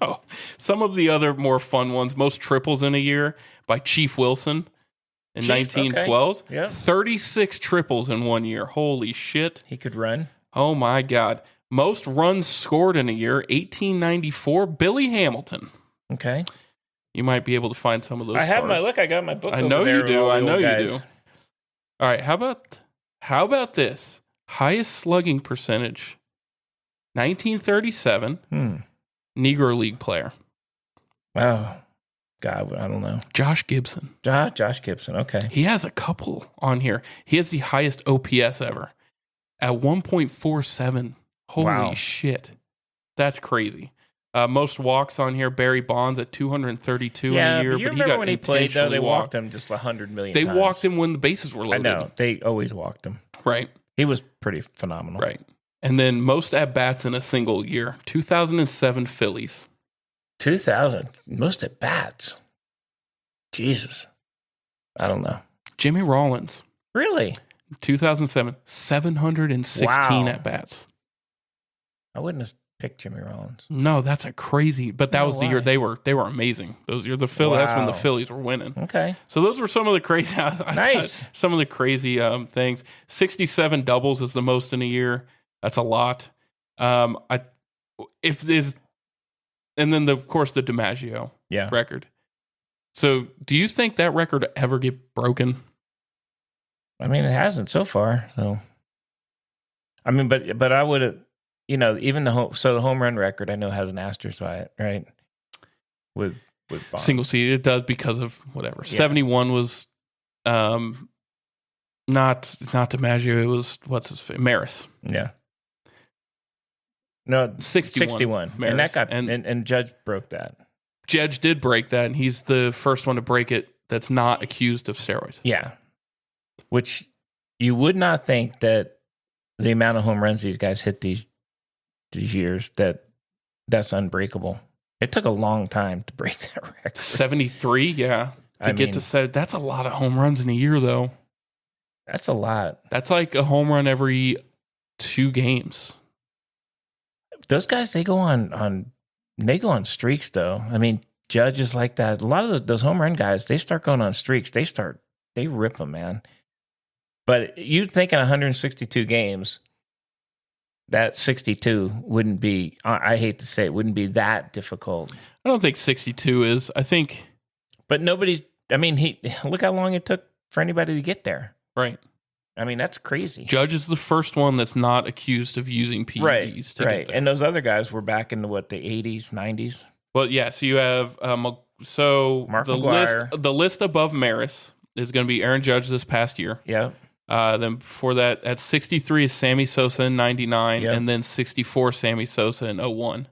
No. Some of the other more fun ones, most triples in a year by Chief Wilson in 1912. Okay. Yeah. 36 triples in 1 year. Holy shit. He could run. Oh my God. Most runs scored in a year, 1894, Billy Hamilton. Okay. You might be able to find some of those. I got my book. I know you do. I know you do. All right. How about this? Highest slugging percentage. 1937. Negro League player. Oh, God, I don't know. Josh Gibson. Josh Gibson. Okay. He has a couple on here. He has the highest OPS ever at 1.47. Holy shit. That's crazy. Most walks on here, Barry Bonds at 232 in a year. But you remember when he played, though, they walked him just 100 million times. They walked him when the bases were loaded. I know. They always walked him. Right. He was pretty phenomenal. Right. And then most at-bats in a single year, 2007 Phillies. 2,000. Most at bats. Jesus. I don't know. Jimmy Rollins. Really? 2007, 716 Wow. at bats. I wouldn't have picked Jimmy Rollins. No, that's a crazy. But that was the year they were amazing. Those year the Phillies. That's when the Phillies were winning. Okay. So those were some of the crazy. Nice. Some of the crazy things. 67 doubles is the most in a year. That's a lot. And then of course the DiMaggio record. So do you think that record would ever get broken? I mean, it hasn't so far. So, I mean, but I would have, even the home run record I know has an asterisk by it, right? With Bunk. Single seed, it does because of whatever. Yeah. 71 was not DiMaggio. It was what's his face? Maris. Yeah. No, 61. Maris. And that got and Judge broke that. Judge did break that, and he's the first one to break it that's not accused of steroids. Yeah. Which you would not think that the amount of home runs these guys hit these years, that's unbreakable. It took a long time to break that record. 73, yeah. That's a lot of home runs in a year, though. That's a lot. That's like a home run every 2 games. Those guys, they go on streaks, though. I mean, Judge is like that. A lot of those home run guys, they start going on streaks. They rip them, man. But you'd think in 162 games, that 62 wouldn't be, I hate to say it, wouldn't be that difficult. I don't think 62 is. I think. But look how long it took for anybody to get there. Right. I mean, that's crazy. Judge is the first one that's not accused of using PEDs to get there. And those other guys were back in the 80s, 90s? Well, yeah. So you have, Mark McGwire. The list above Maris is going to be Aaron Judge this past year. Yeah. Then before that, at 63 is Sammy Sosa in 99, and then 64 Sammy Sosa in 01.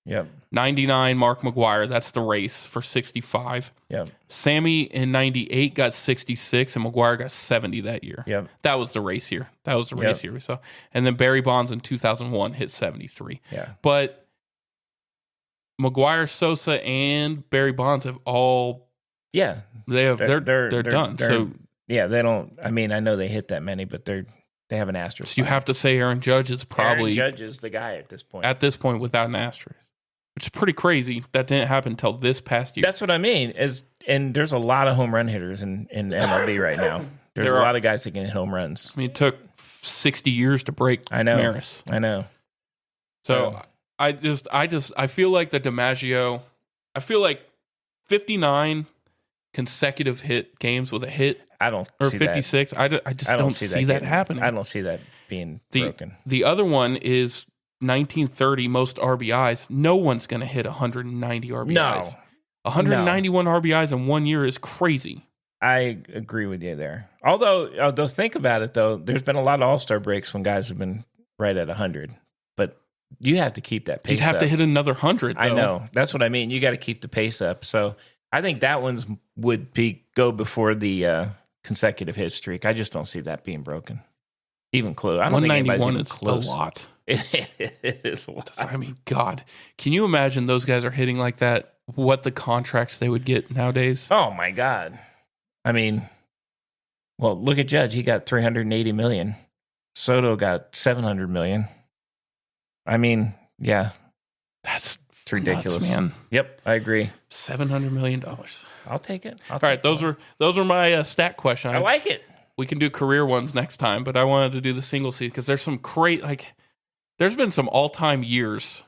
Yep. 99 Mark McGwire, that's the race for 65. Yep. Sammy in 98 got 66, and McGwire got 70 that year. Yep. That was the race year. We saw. And then Barry Bonds in 2001 hit 73. Yeah. But McGwire, Sosa, and Barry Bonds have all. Yeah. They're done. So. Yeah, they don't. I mean, I know they hit that many, but they have an asterisk. So you have to say Aaron Judge is probably Aaron Judge is the guy at this point. At this point, without an asterisk, which is pretty crazy. That didn't happen until this past year. That's what I mean. And there's a lot of home run hitters in MLB right now. There's a lot of guys that can hit home runs. I mean, it took 60 years to break Maris. I know. So I feel like the DiMaggio. I feel like 59 consecutive hit games with a hit. I don't or see 56. That. I just don't see that happening. I don't see that being broken. The other one is 1930 most RBIs. No one's going to hit 190 RBIs. No. 191 RBIs in 1 year is crazy. I agree with you there. Although, think about it, though. There's been a lot of all-star breaks when guys have been right at 100. But you have to keep that pace up. You'd have to hit another 100, though. I know. That's what I mean. You got to keep the pace up. So I think that one's would go before the consecutive hit streak. I just don't see that being broken. Even close. I don't think anybody's even close. A lot. It is a lot. I mean, God, can you imagine those guys are hitting like that? What the contracts they would get nowadays? Oh my God. I mean, well, look at Judge. He got $380 million. Soto got $700 million. I mean, yeah, that's ridiculous, nuts, man. Yep, I agree. $700 million. I'll take it. All right, those were my stat question. I like it. We can do career ones next time, but I wanted to do the single season because there's some great, there's been some all-time years.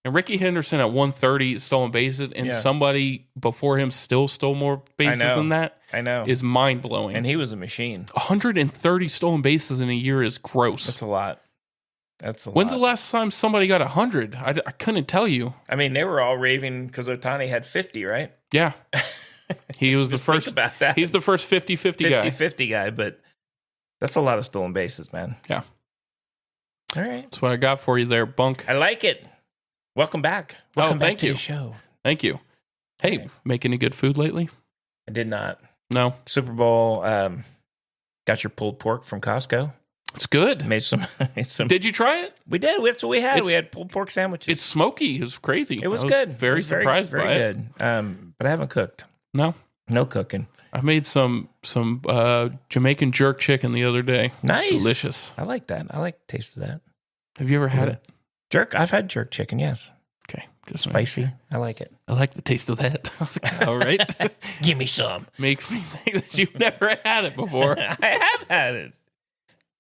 And Ricky Henderson at 130 stolen bases, and somebody before him still stole more bases than that. I know. Is mind-blowing. And he was a machine. 130 stolen bases in a year is gross. That's a lot. When's the last time somebody got 100? I couldn't tell you. I mean, they were all raving because Ohtani had 50, right? Yeah. He was the first. About that. He's the first 50-50 guy. 50-50 guy, but that's a lot of stolen bases, man. Yeah. All right. That's what I got for you there, Bunk. I like it. Welcome back. Welcome back to the show. Thank you. Hey, making any good food lately? I did not. No. Super Bowl, got your pulled pork from Costco? It's good. Made some. Did you try it? We did. That's what we had. We had pulled pork sandwiches. It's smoky. It was crazy. It was good. Very surprised by it. Very good. But I haven't cooked. No cooking. I made some Jamaican jerk chicken the other day. Nice, delicious. I like that. I like the taste of that. Have you ever had it? Jerk. I've had jerk chicken. Yes. Okay, just spicy. I like it. I like the taste of that. I was like, all right, give me some. Make me think that you've never had it before. I have had it.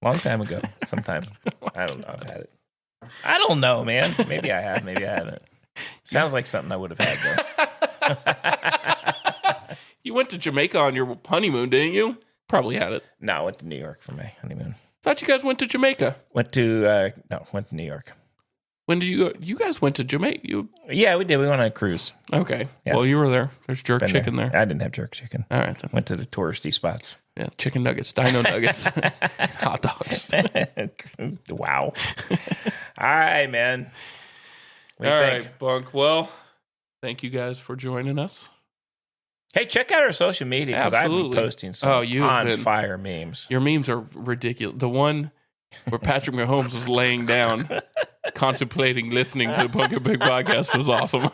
Long time ago, sometimes. I don't know. I've had it. I don't know, man. Maybe I have. Maybe I haven't. Sounds like something I would have had, though. You went to Jamaica on your honeymoon, didn't you? Probably had it. No, I went to New York for my honeymoon. Thought you guys went to Jamaica. Went to New York. When did you go? You guys went to Jamaica? Yeah, we did. We went on a cruise. Okay. Yeah. Well, you were there. There's jerk chicken there. I didn't have jerk chicken. All right. Then. Went to the touristy spots. Yeah, chicken nuggets, dino nuggets, hot dogs. Wow. All right, man. All right, Bunk. Well, thank you guys for joining us. Hey, check out our social media because I've been posting some on-fire memes. Your memes are ridiculous. The one where Patrick Mahomes was laying down, contemplating listening to the Bunk and Pig podcast was awesome.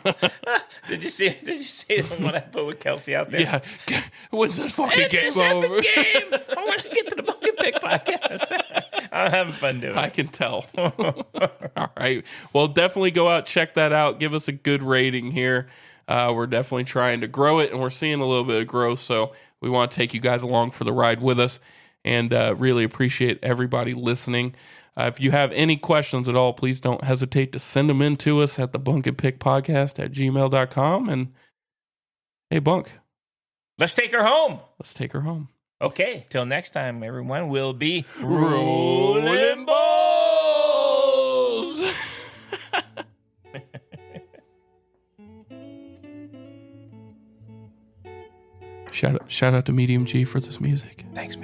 Did you see the one I put with Kelsey out there? Yeah. When's this fucking game over? Game. I want to get to the Bunk and Pig podcast. I'm having fun doing it. I can tell. All right. Well, definitely go out, check that out. Give us a good rating here. We're definitely trying to grow it, and we're seeing a little bit of growth. So we want to take you guys along for the ride with us. And really appreciate everybody listening. If you have any questions at all, please don't hesitate to send them in to us at the Bunk and Pick Podcast at gmail.com. And hey, Bunk. Let's take her home. Let's take her home. Okay. Till next time, everyone, we'll be rolling balls. Shout out to Medium G for this music. Thanks.